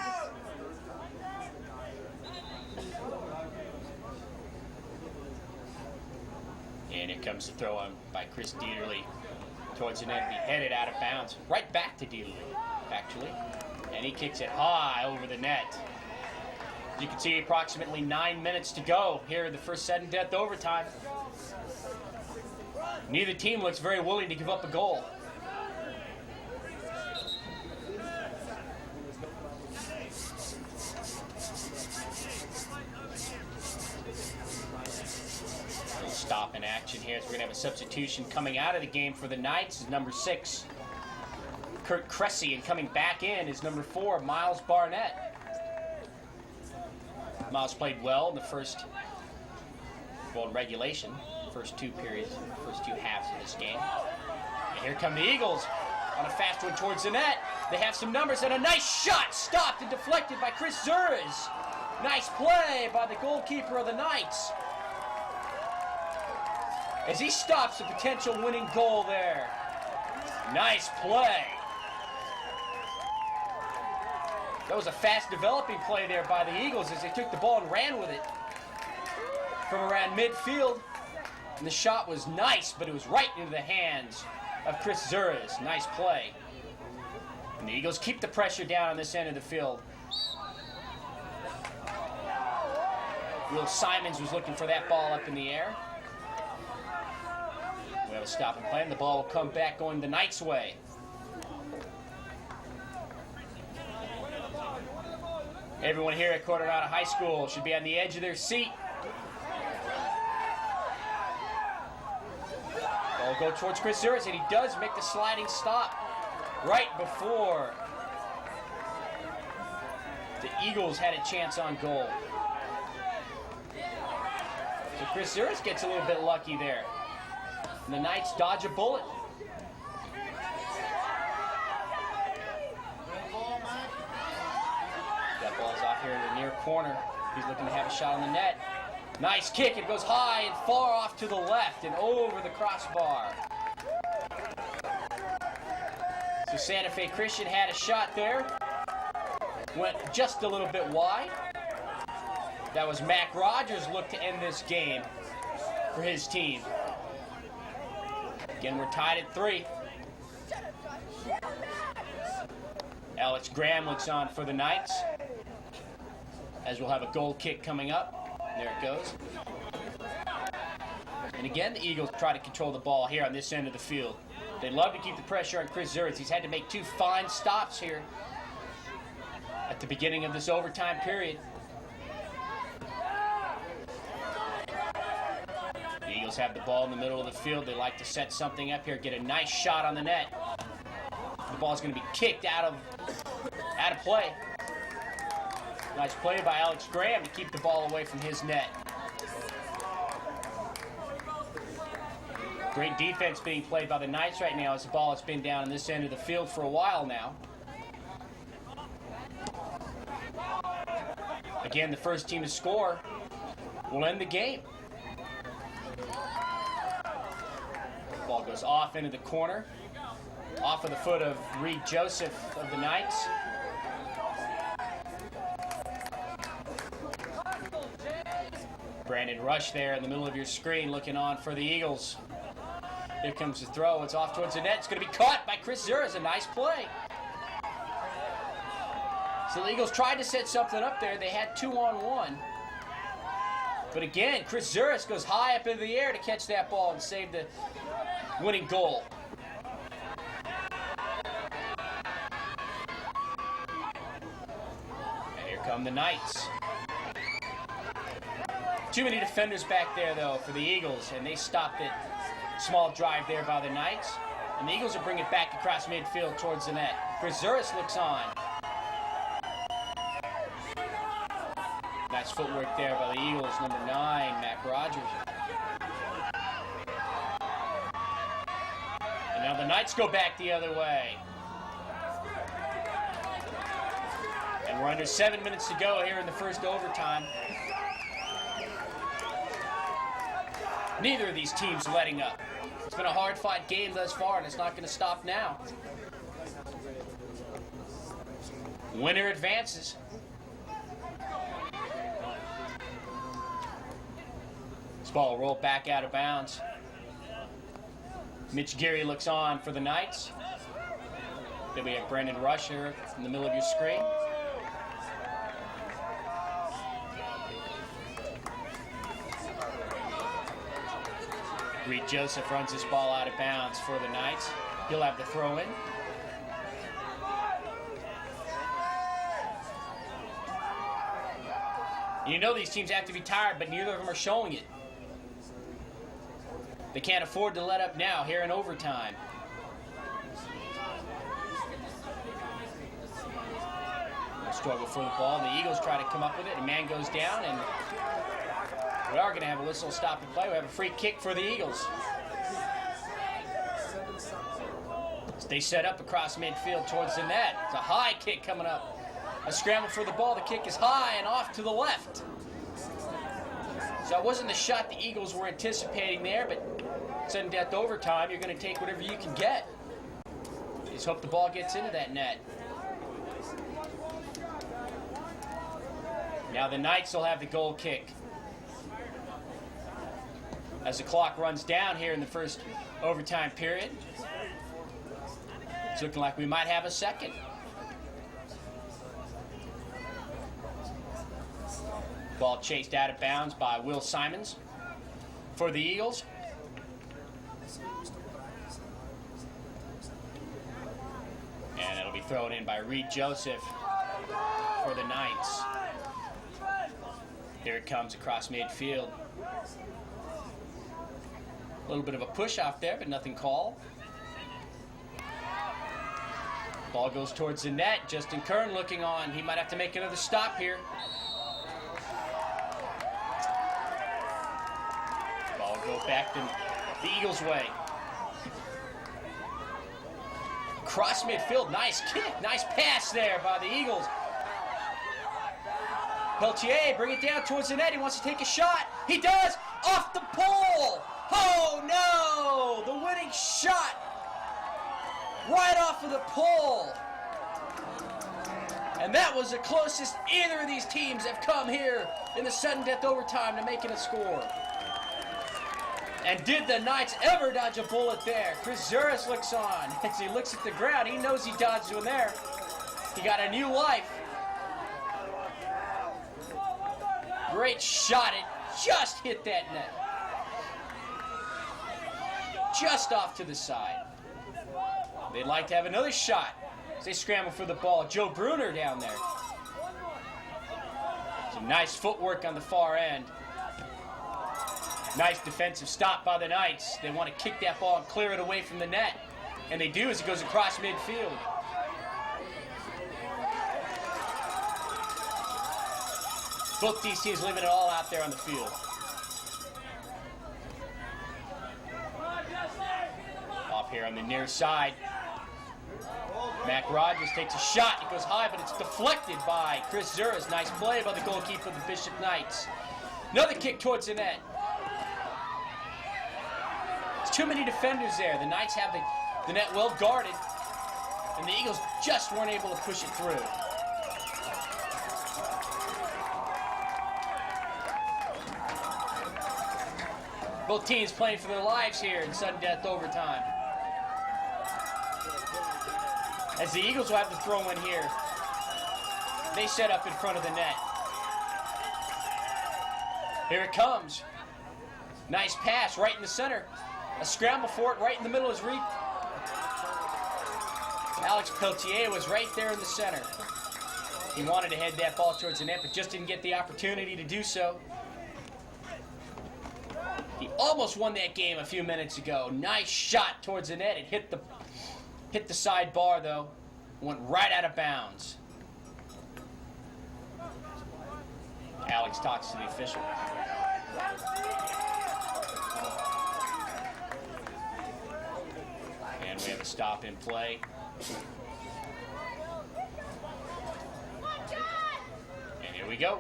[SPEAKER 1] And here comes the throw on by Chris Dieterle towards the net and be headed out of bounds. Right back to Dieterle, actually. And he kicks it high over the net. As you can see, approximately 9 minutes to go here in the first sudden death overtime. Neither team looks very willing to give up a goal. Stop in action here as we're going to have a substitution coming out of the game for the Knights is number 6, Kurt Cressy, and coming back in is number 4, Miles Barnett. Miles played well in the first, in regulation, first 2 periods, first 2 halves of this game. And here come the Eagles on a fast one towards the net. They have some numbers and a nice shot stopped and deflected by Chris Zuras. Nice play by the goalkeeper of the Knights. as he stops a potential winning goal there. Nice play. That was a fast developing play there by the Eagles as they took the ball and ran with it from around midfield. And the shot was nice, but it was right into the hands of Chris Zurez. Nice play. And the Eagles keep the pressure down on this end of the field. Will Simons was looking for that ball up in the air. We have a stop and play, and the ball will come back going the Knights' way. Everyone here at Coronado High School should be on the edge of their seat. Ball will go towards Chris Zurez, and he does make the sliding stop right before the Eagles had a chance on goal. So Chris Zurez gets a little bit lucky there. And the Knights dodge a bullet. That ball's off here in the near corner. He's looking to have a shot on the net. Nice kick. It goes high and far off to the left and over the crossbar. So Santa Fe Christian had a shot there. Went just a little bit wide. That was Mac Rogers looked to end this game for his team. Again, we're tied at 3. Alex Graham looks on for the Knights, as we'll have a goal kick coming up. There it goes. And again, the Eagles try to control the ball here on this end of the field. They love to keep the pressure on Chris Zurez. He's had to make 2 fine stops here at the beginning of this overtime period. The Eagles have the ball in the middle of the field. They like to set something up here, get a nice shot on the net. The ball's going to be kicked out of play. Nice play by Alex Graham to keep the ball away from his net. Great defense being played by the Knights right now as the ball has been down in this end of the field for a while now. Again, the first team to score will end the game. Ball goes off into the corner, off of the foot of Reed Joseph of the Knights. Brandon Rush there in the middle of your screen looking on for the Eagles. Here comes the throw. It's off towards the net. It's going to be caught by Chris Zurez. A nice play. So the Eagles tried to set something up there. They had 2-on-1. But again, Chris Zurez goes high up into the air to catch that ball and save the winning goal. And here come the Knights. Too many defenders back there, though, for the Eagles, and they stopped it. Small drive there by the Knights. And the Eagles will bring it back across midfield towards the net. Chris Zurez looks on. Nice footwork there by the Eagles, number 9, Mac Rogers. And now the Knights go back the other way. And we're under 7 minutes to go here in the first overtime. Neither of these teams letting up. It's been a hard-fought game thus far, and it's not going to stop now. Winner advances. This ball will roll back out of bounds. Mitch Geary looks on for the Knights. Then we have Brandon Rush here in the middle of your screen. Reed Joseph runs this ball out of bounds for the Knights. He'll have the throw in. You know these teams have to be tired, but neither of them are showing it. They can't afford to let up now here in overtime. We'll struggle for the ball. The Eagles try to come up with it. A man goes down, and we are going to have a whistle stop and play. We have a free kick for the Eagles. They set up across midfield towards the net. It's a high kick coming up. A scramble for the ball. The kick is high and off to the left. So that wasn't the shot the Eagles were anticipating there, but sudden death overtime, you're going to take whatever you can get. Just hope the ball gets into that net. Now the Knights will have the goal kick. As the clock runs down here in the first overtime period, it's looking like we might have a second. Ball chased out of bounds by Will Simons for the Eagles. And it'll be thrown in by Reed Joseph for the Knights. Here it comes across midfield. A little bit of a push off there, but nothing called. Ball goes towards the net. Justin Kern looking on. He might have to make another stop here. Ball goes back to the Eagles' way. Cross midfield, nice kick, nice pass there by the Eagles. Peltier, bring it down towards the net. He wants to take a shot. He does, off the pole. Oh no, the winning shot right off of the pole. And that was the closest either of these teams have come here in the sudden death overtime to making a score. And did the Knights ever dodge a bullet there? Chris Zuras looks on. As he looks at the ground, he knows he dodged one there. He got a new life. Great shot. It just hit that net. Just off to the side. They'd like to have another shot as they scramble for the ball. Joe Bruner down there. Some nice footwork on the far end. Nice defensive stop by the Knights. They want to kick that ball and clear it away from the net. And they do as it goes across midfield. Both these teams leaving it all out there on the field. Off here on the near side. Mac Rogers takes a shot. It goes high, but it's deflected by Chris Zuras. Nice play by the goalkeeper of the Bishop Knights. Another kick towards the net. There's too many defenders there. The Knights have the net well guarded, and the Eagles just weren't able to push it through. Both teams playing for their lives here in sudden death overtime. As the Eagles will have to throw in here. They set up in front of the net. Here it comes. Nice pass right in the center. A scramble for it right in the middle is Reed. Alex Peltier was right there in the center. He wanted to head that ball towards the net, but just didn't get the opportunity to do so. He almost won that game a few minutes ago. Nice shot towards the net. It hit the side bar, though. Went right out of bounds. Alex talks to the official. And we have a stop in play. And here we go.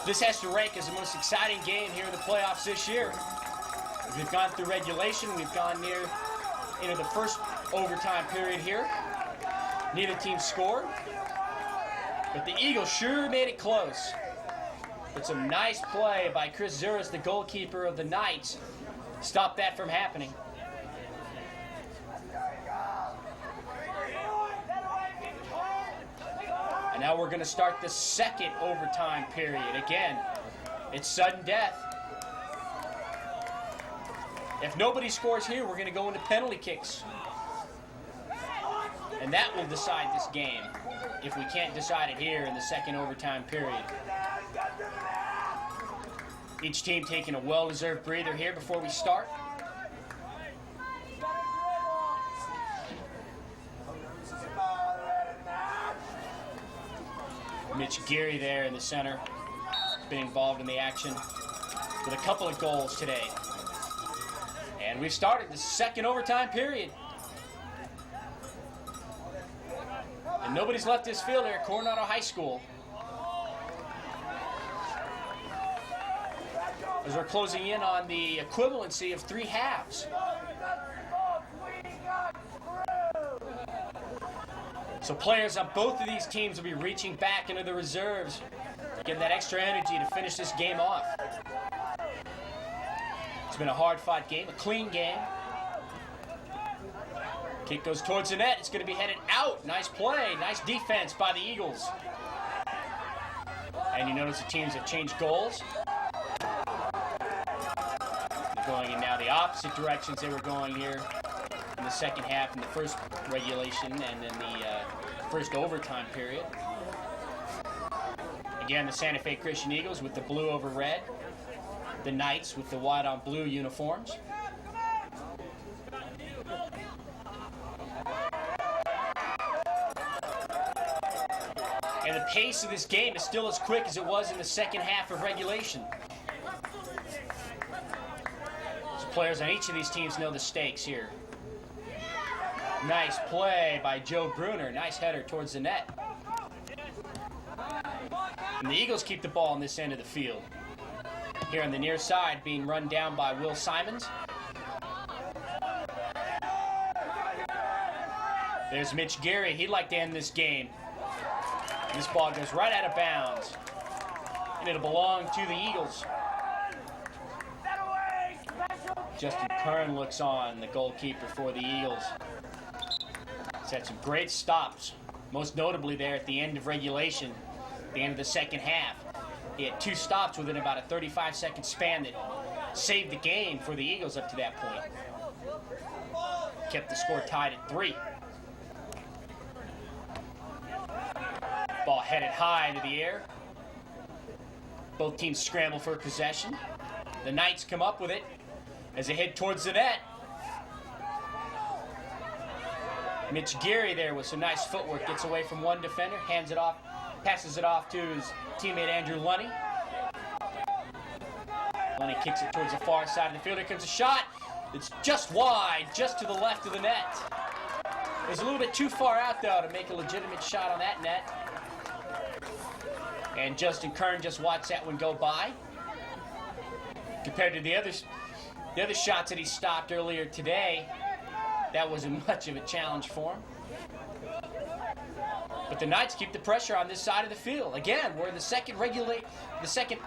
[SPEAKER 1] This has to rank as the most exciting game here in the playoffs this year. We've gone through regulation. We've gone into the first overtime period here. Neither team scored. But the Eagles sure made it close. But some nice play by Chris Zuras, the goalkeeper of the Knights, stopped that from happening. And now we're going to start the second overtime period. Again, it's sudden death. If nobody scores here, we're going to go into penalty kicks. And that will decide this game if we can't decide it here in the second overtime period. Each team taking a well-deserved breather here before we start. Mitch Geary there in the center. Been involved in the action with a couple of goals today. And we've started the second overtime period. Nobody's left this field here at Coronado High School. As we're closing in on the equivalency of 3 halves. So players on both of these teams will be reaching back into the reserves, getting that extra energy to finish this game off. It's been a hard-fought game, a clean game. Kick goes towards the net. It's going to be headed out. Nice play. Nice defense by the Eagles. And you notice the teams have changed goals. They're going in now the opposite directions they were going here in the second half, in the first regulation, and in the first overtime period. Again, the Santa Fe Christian Eagles with the blue over red. The Knights with the white on blue uniforms. And the pace of this game is still as quick as it was in the second half of regulation. So players on each of these teams know the stakes here. Nice play by Joe Bruner. Nice header towards the net. And the Eagles keep the ball on this end of the field. Here on the near side, being run down by Will Simons. There's Mitch Gary. He'd like to end this game. This ball goes right out of bounds. And it'll belong to the Eagles. Justin Kern looks on, the goalkeeper for the Eagles. He's had some great stops, most notably there at the end of regulation, at the end of the second half. He had 2 stops within about a 35-second span that saved the game for the Eagles up to that point. Kept the score tied at 3. Ball headed high into the air. Both teams scramble for possession. The Knights come up with it as they head towards the net. Mitch Geary there with some nice footwork. Gets away from one defender, hands it off, passes it off to his teammate Andrew Lunny. Lunny kicks it towards the far side of the field. Here comes a shot. It's just wide, just to the left of the net. It was a little bit too far out, though, to make a legitimate shot on that net. And Justin Kern just watched that one go by. Compared to the other shots that he stopped earlier today, that wasn't much of a challenge for him. But the Knights keep the pressure on this side of the field. Again, we're in the second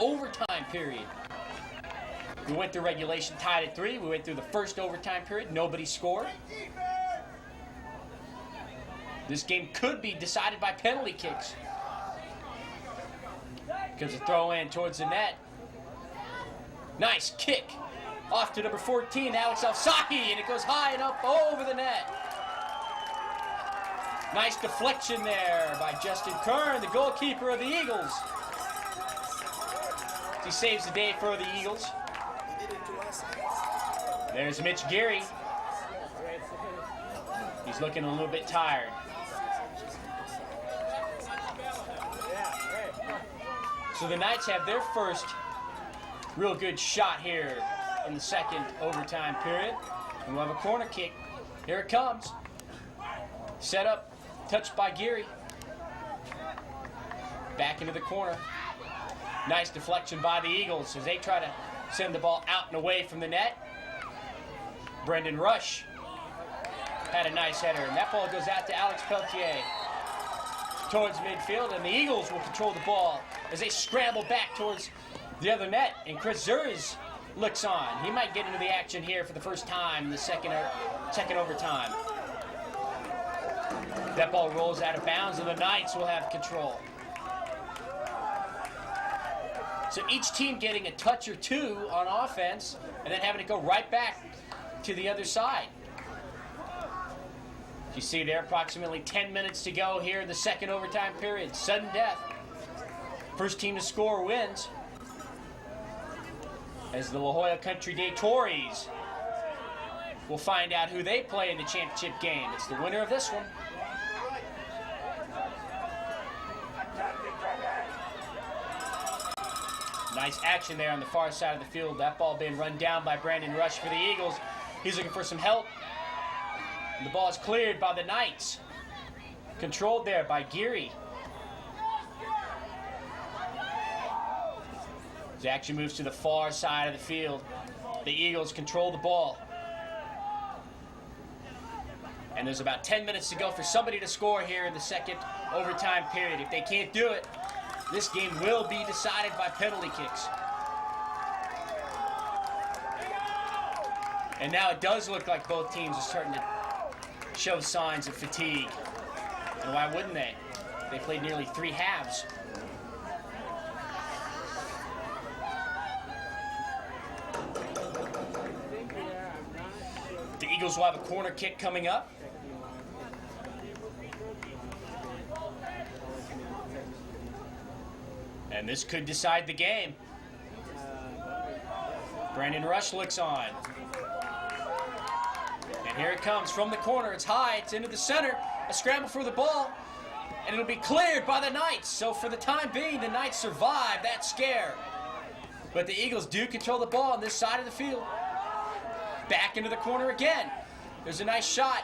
[SPEAKER 1] overtime period. We went through regulation tied at 3. We went through the first overtime period. Nobody scored. This game could be decided by penalty kicks. Because a throw in towards the net. Nice kick. Off to number 14, Alex Alsaki, and it goes high and up over the net. Nice deflection there by Justin Kern, the goalkeeper of the Eagles. He saves the day for the Eagles. There's Mitch Geary. He's looking a little bit tired. So the Knights have their first real good shot here in the second overtime period. And we'll have a corner kick. Here it comes. Set up, touched by Geary. Back into the corner. Nice deflection by the Eagles as they try to send the ball out and away from the net. Brendan Rush had a nice header, and that ball goes out to Alex Peltier towards midfield, and the Eagles will control the ball as they scramble back towards the other net, and Chris Zuriz looks on. He might get into the action here for the first time in the second overtime. That ball rolls out of bounds, and the Knights will have control. So each team getting a touch or two on offense, and then having to go right back to the other side. You see there, approximately 10 minutes to go here in the second overtime period. Sudden death. First team to score wins. As the La Jolla Country Day Tories will find out who they play in the championship game. It's the winner of this one. Nice action there on the far side of the field. That ball being run down by Brandon Rush for the Eagles. He's looking for some help. And the ball is cleared by the Knights. Controlled there by Geary. The action moves to the far side of the field. The Eagles control the ball. And there's about 10 minutes to go for somebody to score here in the second overtime period. If they can't do it, this game will be decided by penalty kicks. And now it does look like both teams are starting to show signs of fatigue. And why wouldn't they? They played nearly 3 halves. The Eagles will have a corner kick coming up. And this could decide the game. Brandon Rush looks on. And here it comes from the corner. It's high. It's into the center. A scramble for the ball. And it'll be cleared by the Knights. So for the time being, the Knights survive that scare. But the Eagles do control the ball on this side of the field. Back into the corner again. There's a nice shot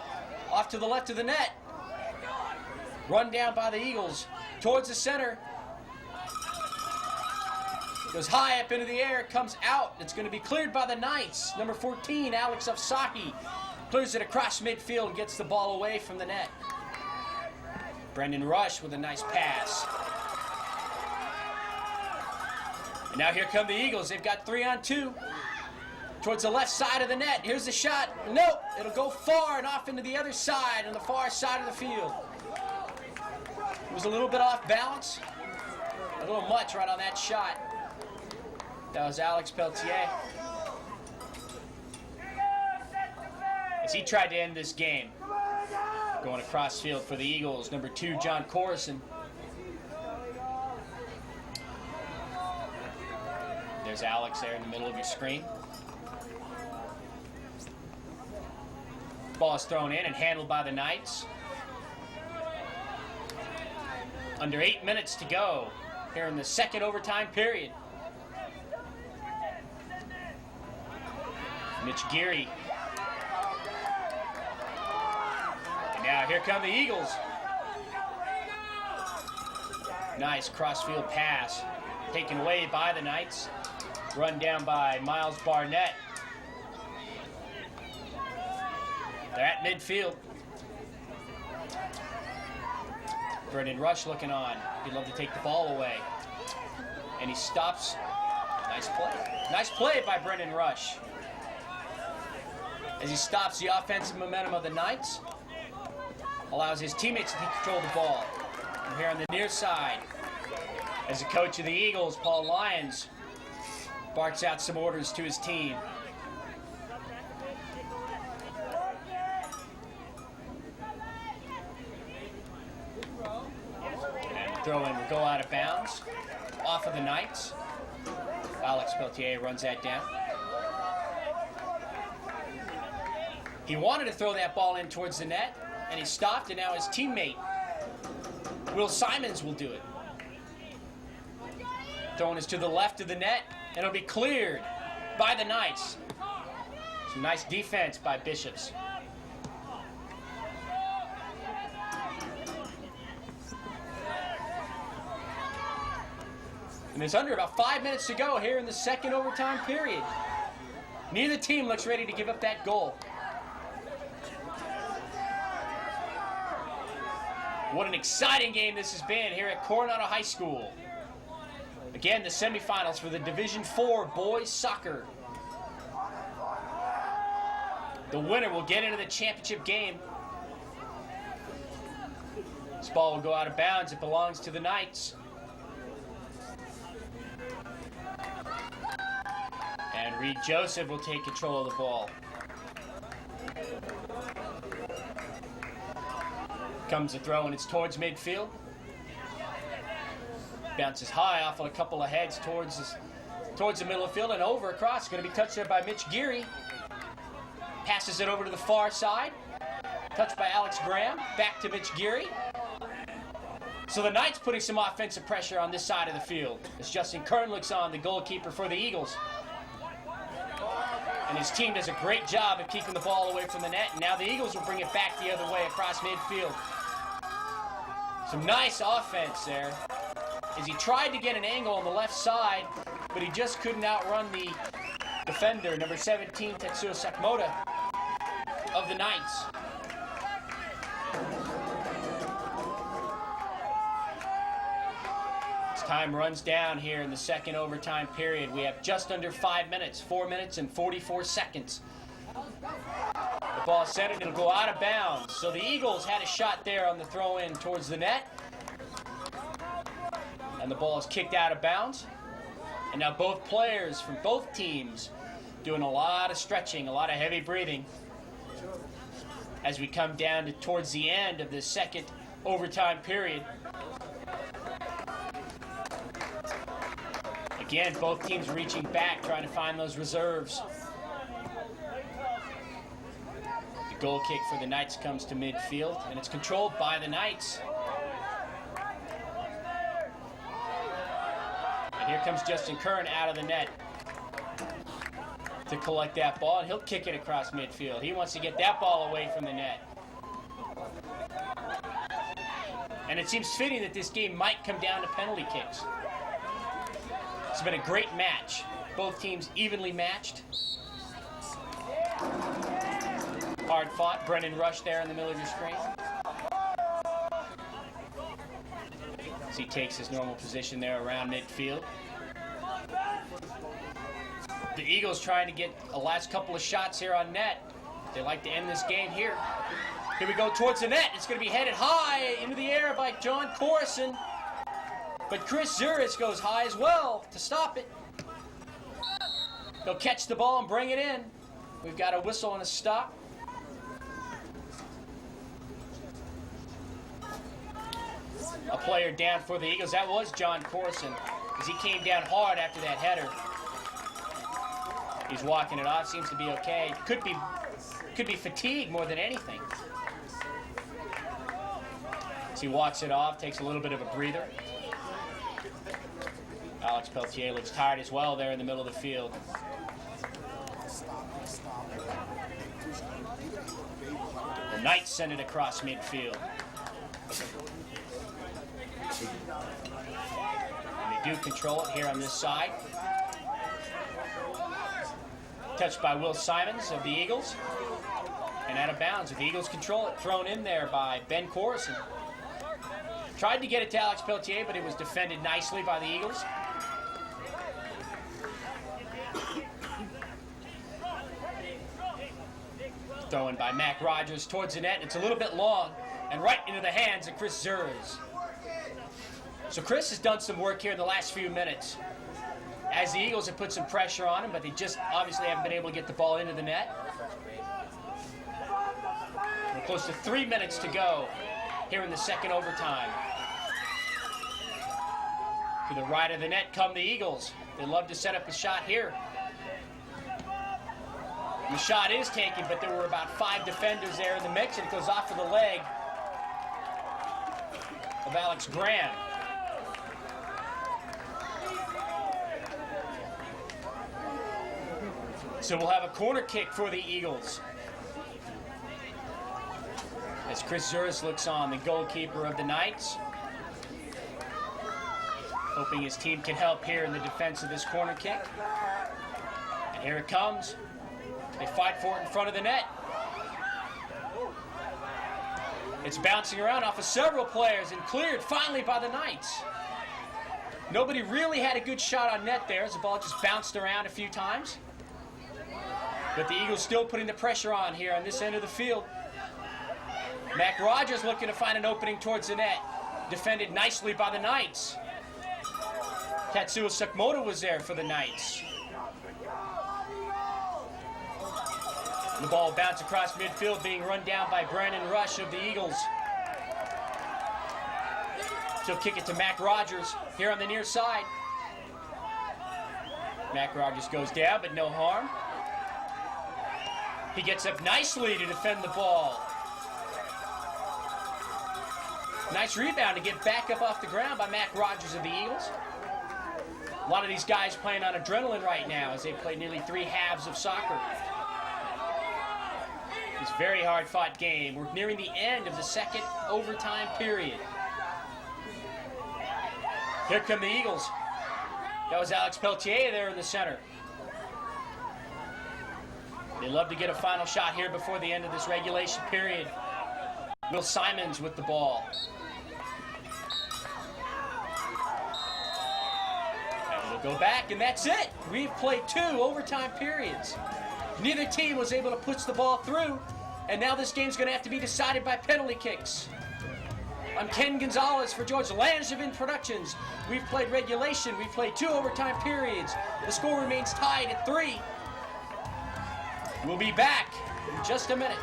[SPEAKER 1] off to the left of the net. Run down by the Eagles towards the center. Goes high up into the air, comes out. It's going to be cleared by the Knights. Number 14, Alex Afsaki, clears it across midfield and gets the ball away from the net. Brendan Rush with a nice pass. And now here come the Eagles. They've got 3-on-2 towards the left side of the net. Here's the shot. Nope, it'll go far and off into the other side on the far side of the field. It was a little bit off balance. A little much right on that shot. That was Alex Peltier. As he tried to end this game. Going across field for the Eagles, number 2, John Corison. There's Alex there in the middle of your screen. Ball is thrown in and handled by the Knights. Under 8 minutes to go here in the second overtime period. Mitch Geary. And now here come the Eagles. Nice crossfield pass. Taken away by the Knights. Run down by Miles Barnett. They're at midfield. Brendan Rush looking on. He'd love to take the ball away. And he stops. Nice play. Nice play by Brendan Rush. As he stops the offensive momentum of the Knights, allows his teammates to take control of the ball. And here on the near side, as the coach of the Eagles, Paul Lyons, barks out some orders to his team. And the throw-in will go out of bounds, off of the Knights. Alex Peltier runs that down. He wanted to throw that ball in towards the net, and he stopped, and now his teammate, Will Simons, will do it. Throwing is to the left of the net, and it'll be cleared by the Knights. Some nice defense by Bishops. And there's under about 5 minutes to go here in the second overtime period. Neither team looks ready to give up that goal. What an exciting game this has been here at Coronado High School. Again, the semifinals for the Division IV boys soccer. The winner will get into the championship game. This ball will go out of bounds. It belongs to the Knights. And Reed Joseph will take control of the ball. Comes the throw, and it's towards midfield. Bounces high off of a couple of heads towards the middle of the field and over across. Going to be touched there by Mitch Geary. Passes it over to the far side. Touched by Alex Graham. Back to Mitch Geary. So the Knights putting some offensive pressure on this side of the field. As Justin Kern looks on, the goalkeeper for the Eagles. And his team does a great job of keeping the ball away from the net. And now the Eagles will bring it back the other way across midfield. Some nice offense there as he tried to get an angle on the left side, but he just couldn't outrun the defender, number 17, Tetsuo Sakamoto of the Knights. As time runs down here in the second overtime period, we have just under 5 minutes, 4 minutes and 44 seconds. The ball is centered, it'll go out of bounds. So the Eagles had a shot there on the throw-in towards the net. And the ball is kicked out of bounds. And now both players from both teams doing a lot of stretching, a lot of heavy breathing as we come down to towards the end of the second overtime period. Again, both teams reaching back, trying to find those reserves. The goal kick for the Knights comes to midfield, and it's controlled by the Knights. And here comes Justin Kern out of the net to collect that ball, and he'll kick it across midfield. He wants to get that ball away from the net. And it seems fitting that this game might come down to penalty kicks. It's been a great match. Both teams evenly matched. Hard fought. Brennan Rush there in the middle of your screen. As he takes his normal position there around midfield. The Eagles trying to get the last couple of shots here on net. They like to end this game here. Here we go towards the net. It's going to be headed high into the air by John Corson. But Chris Zuris goes high as well to stop it. He'll catch the ball and bring it in. We've got a whistle and a stop. A player down for the Eagles. That was John Corson, as he came down hard after that header. He's walking it off. Seems to be okay. Could be fatigue more than anything. As he walks it off, takes a little bit of a breather. Alex Peltier looks tired as well there in the middle of the field. The Knights send it across midfield. And they do control it here on this side. Touched by Will Simons of the Eagles. And out of bounds. The Eagles control it. Thrown in there by Ben Corson. Tried to get it to Alex Peltier, but it was defended nicely by the Eagles. Thrown by Mac Rogers towards the net. It's a little bit long and right into the hands of Chris Zuris. So Chris has done some work here in the last few minutes as the Eagles have put some pressure on him, but they just obviously haven't been able to get the ball into the net. We're close to 3 minutes to go here in the second overtime. To the right of the net come the Eagles. They love to set up a shot here. And the shot is taken, but there were about 5 defenders there in the mix, and it goes off of the leg of Alex Graham. So we'll have a corner kick for the Eagles. As Chris Zuris looks on, the goalkeeper of the Knights. Hoping his team can help here in the defense of this corner kick. And here it comes. They fight for it in front of the net. It's bouncing around off of several players and cleared finally by the Knights. Nobody really had a good shot on net there as the ball just bounced around a few times. But the Eagles still putting the pressure on here on this end of the field. Mac Rogers looking to find an opening towards the net. Defended nicely by the Knights. Tetsuo Sakamoto was there for the Knights. The ball bounced across midfield, being run down by Brandon Rush of the Eagles. He'll kick it to Mac Rogers here on the near side. Mac Rogers goes down, but no harm. He gets up nicely to defend the ball. Nice rebound to get back up off the ground by Mac Rogers of the Eagles. A lot of these guys playing on adrenaline right now as they play nearly 3 halves of soccer. It's a very hard-fought game. We're nearing the end of the second overtime period. Here come the Eagles. That was Alex Peltier there in the center. They love to get a final shot here before the end of this regulation period. Will Simons with the ball. And we'll go back, and that's it. We've played 2 overtime periods. Neither team was able to push the ball through, and now this game's going to have to be decided by penalty kicks. I'm Ken Gonzalez for George Langevin Productions. We've played regulation. We've played 2 overtime periods. The score remains tied at 3. We'll be back in just a minute.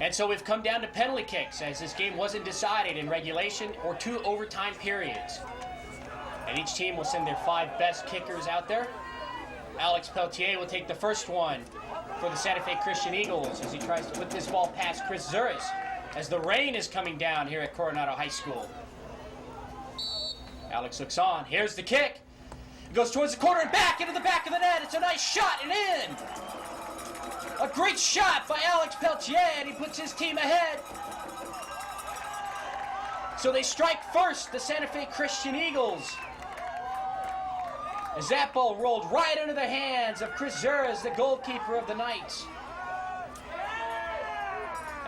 [SPEAKER 1] And so we've come down to penalty kicks, as this game wasn't decided in regulation or 2 overtime periods. And each team will send their 5 best kickers out there. Alex Peltier will take the first one for the Santa Fe Christian Eagles as he tries to put this ball past Chris Zuris as the rain is coming down here at Coronado High School. Alex looks on. Here's the kick. It goes towards the corner and back into the back of the net. It's a nice shot and in. A great shot by Alex Peltier, and he puts his team ahead. So they strike first, the Santa Fe Christian Eagles. As that ball rolled right into the hands of Chris Zuris, the goalkeeper of the Knights.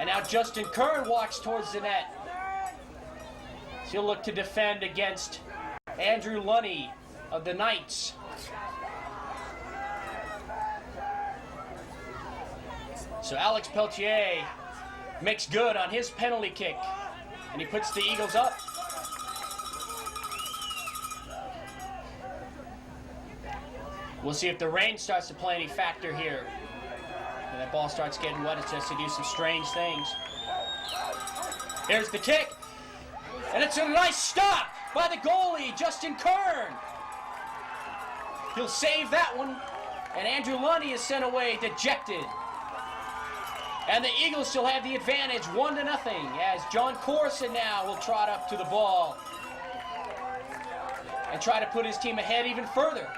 [SPEAKER 1] And now Justin Kern walks towards the net. So he'll look to defend against Andrew Lunny of the Knights. So Alex Peltier makes good on his penalty kick, and he puts the Eagles up. We'll see if the rain starts to play any factor here. When that ball starts getting wet, it starts to do some strange things. Here's the kick, and it's a nice stop by the goalie, Justin Kern. He'll save that one, and Andrew Lundy is sent away dejected. And the Eagles still have the advantage, 1-0, as John Corson now will trot up to the ball and try to put his team ahead even further.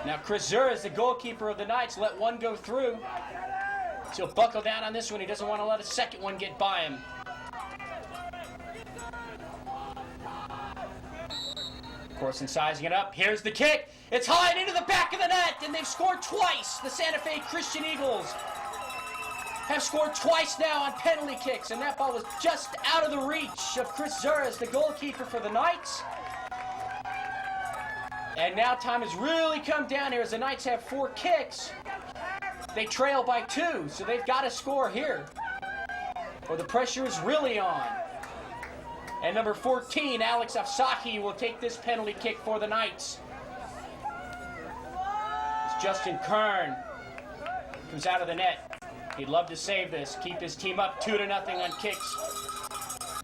[SPEAKER 1] Now Chris Zuris, the goalkeeper of the Knights, let one go through. So he'll buckle down on this one. He doesn't want to let a second one get by him. Corson sizing it up. Here's the kick. It's high and into the back of the net, and they've scored twice. The Santa Fe Christian Eagles have scored twice now on penalty kicks, and that ball was just out of the reach of Chris Zuris, the goalkeeper for the Knights. And now time has really come down here as the Knights have 4 kicks. They trail by 2, so they've got to score here, or the pressure is really on. And number 14, Alex Afsahi, will take this penalty kick for the Knights. As Justin Kern comes out of the net. He'd love to save this, keep his team up 2-0 on kicks.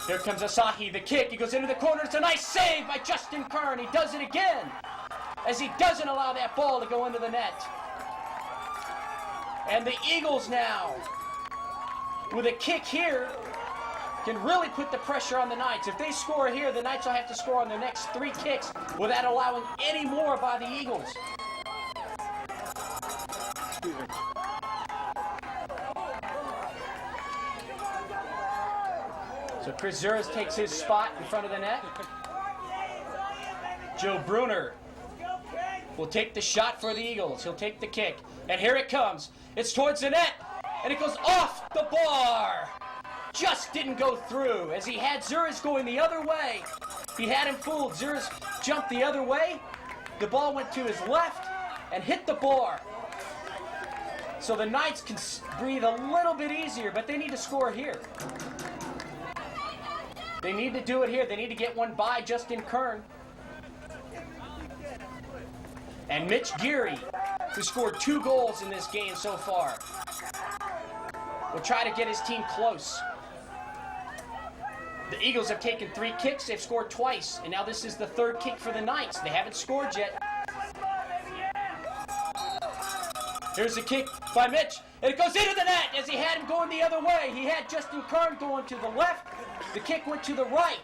[SPEAKER 1] Here comes Asahi, the kick. He goes into the corner. It's a nice save by Justin Kern. He does it again, as he doesn't allow that ball to go into the net. And the Eagles now, with a kick here, can really put the pressure on the Knights. If they score here, the Knights will have to score on their next 3 kicks without allowing any more by the Eagles. So Chris Zuris takes his spot in front of the net. Joe Bruner will take the shot for the Eagles. He'll take the kick. And here it comes. It's towards the net. And it goes off the bar. Just didn't go through, as he had Zuris going the other way. He had him fooled. Zuris jumped the other way. The ball went to his left and hit the bar. So the Knights can breathe a little bit easier, but they need to score here. They need to do it here. They need to get one by Justin Kern. And Mitch Geary, who scored 2 goals in this game so far, will try to get his team close. The Eagles have taken 3 kicks. They've scored twice. And now this is the 3rd kick for the Knights. They haven't scored yet. Here's the kick by Mitch. And it goes into the net as he had him going the other way. He had Justin Kern going to the left. The kick went to the right.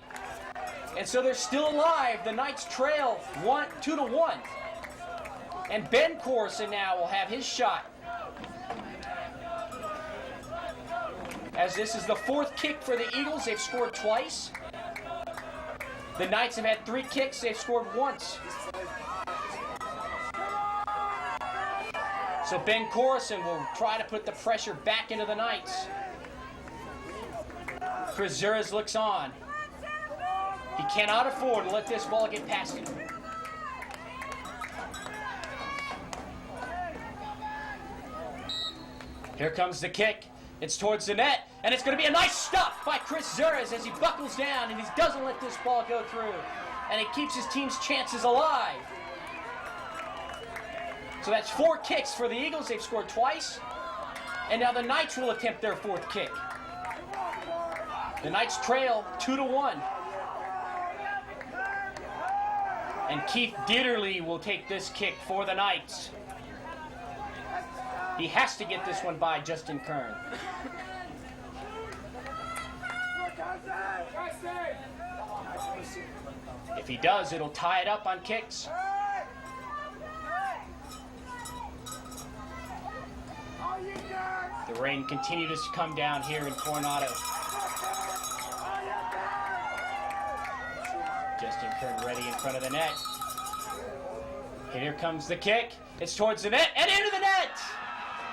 [SPEAKER 1] And so they're still alive. The Knights trail 2-1. And Ben Corson now will have his shot. As this is the 4th kick for the Eagles. They've scored twice. The Knights have had 3 kicks. They've scored once. So Ben Corson will try to put the pressure back into the Knights. Chris Zuras looks on. He cannot afford to let this ball get past him. Here comes the kick. It's towards the net, and it's going to be a nice stop by Chris Zuras as he buckles down and he doesn't let this ball go through. And it keeps his team's chances alive. So that's 4 kicks for the Eagles. They've scored twice. And now the Knights will attempt their 4th kick. The Knights trail 2-1. And Keith Dieterle will take this kick for the Knights. He has to get this one by Justin Kern. If he does, it'll tie it up on kicks. The rain continues to come down here in Coronado. Justin Kern ready in front of the net. Here comes the kick. It's towards the net and into the net!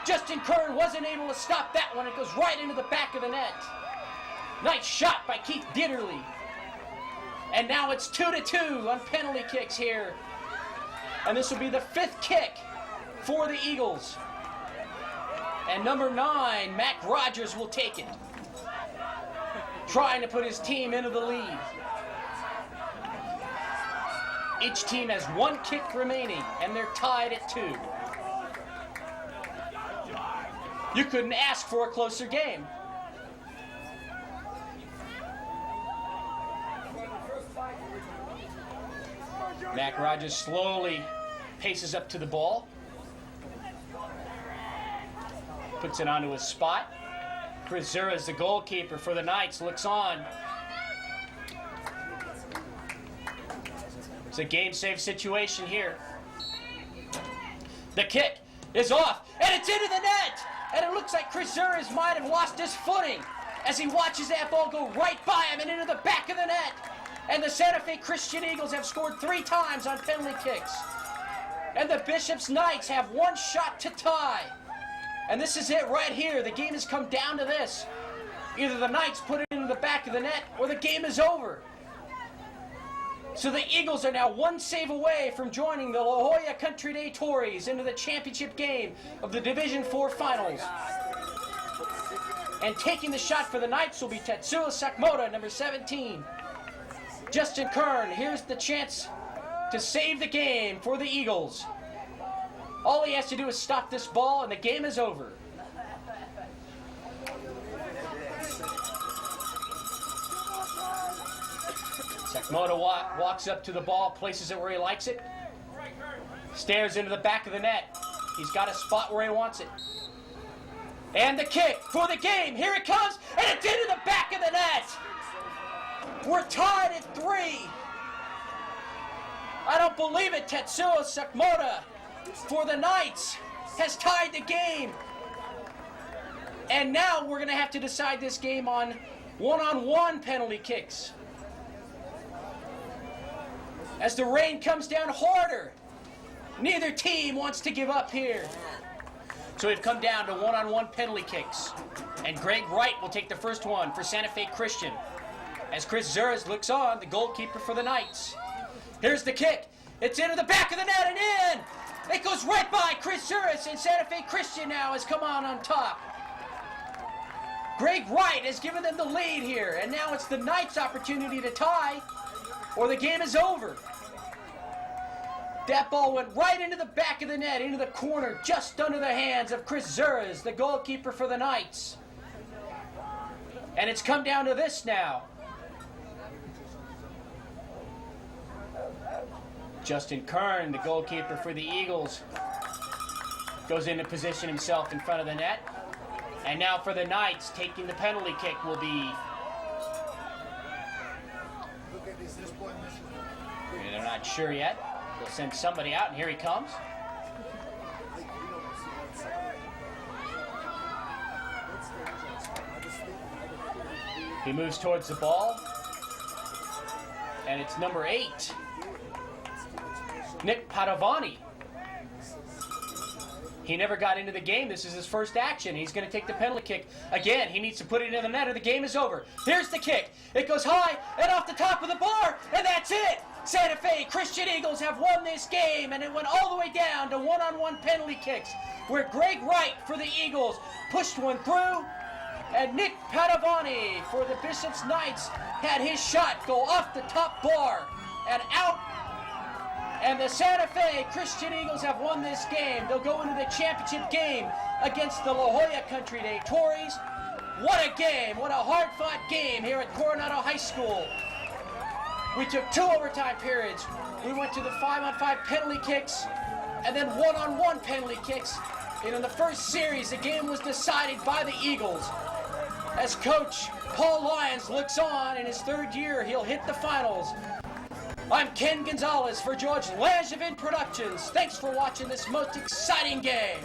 [SPEAKER 1] Justin Kern wasn't able to stop that one. It goes right into the back of the net. Nice shot by Keith Dieterle. And now it's 2-2 on penalty kicks here. And this will be the 5th kick for the Eagles. And number 9, Mac Rogers, will take it. Trying to put his team into the lead. Each team has 1 kick remaining, and they're tied at 2. You couldn't ask for a closer game. Mac Rogers slowly paces up to the ball. Puts it onto his spot. Chris Zuras, the goalkeeper for the Knights, looks on. It's a game-save situation here. The kick is off, and it's into the net! And it looks like Chris Zuras might have lost his footing as he watches that ball go right by him and into the back of the net. And the Santa Fe Christian Eagles have scored 3 times on penalty kicks. And the Bishop's Knights have 1 shot to tie. And this is it right here. The game has come down to this. Either the Knights put it into the back of the net or the game is over. So the Eagles are now 1 save away from joining the La Jolla Country Day Tories into the championship game of the Division IV Finals. And taking the shot for the Knights will be Tetsuo Sakmoda, number 17. Justin Kern, here's the chance to save the game for the Eagles. All he has to do is stop this ball and the game is over. Sakmoda walks up to the ball, places it where he likes it, stares into the back of the net. He's got a spot where he wants it. And the kick for the game. Here it comes, and it's into the back of the net. We're tied at 3. I don't believe it. Tetsuo Sakmoda for the Knights has tied the game. And now we're going to have to decide this game on one-on-one penalty kicks. As the rain comes down harder, neither team wants to give up here. So we've come down to one-on-one penalty kicks. And Greg Wright will take the first one for Santa Fe Christian. As Chris Zuras looks on, the goalkeeper for the Knights. Here's the kick. It's into the back of the net and in. It goes right by Chris Zuras, and Santa Fe Christian now has come on top. Greg Wright has given them the lead here, and now it's the Knights' opportunity to tie, or the game is over. That ball went right into the back of the net, into the corner, just under the hands of Chris Zuras, the goalkeeper for the Knights. And it's come down to this now. Justin Kern, the goalkeeper for the Eagles, goes in to position himself in front of the net. And now for the Knights, taking the penalty kick will be... They're not sure yet. They'll send somebody out, and here he comes. He moves towards the ball. And it's number 8. Nick Padovani. He never got into the game. This is his first action. He's going to take the penalty kick. Again, he needs to put it in the net or the game is over. Here's the kick. It goes high and off the top of the bar, and that's it. Santa Fe Christian Eagles have won this game, and it went all the way down to one-on-one penalty kicks, where Greg Wright for the Eagles pushed one through, and Nick Padovani for the Bishops Knights had his shot go off the top bar and out. And the Santa Fe Christian Eagles have won this game. They'll go into the championship game against the La Jolla Country Day Tories. What a game. What a hard-fought game here at Coronado High School. We took 2 overtime periods. We went to the 5-on-5 penalty kicks and then 1-on-1 penalty kicks. And in the first series, the game was decided by the Eagles. As Coach Paul Lyons looks on in his 3rd year, he'll hit the finals. I'm Ken Gonzalez for George Langevin Productions. Thanks for watching this most exciting game.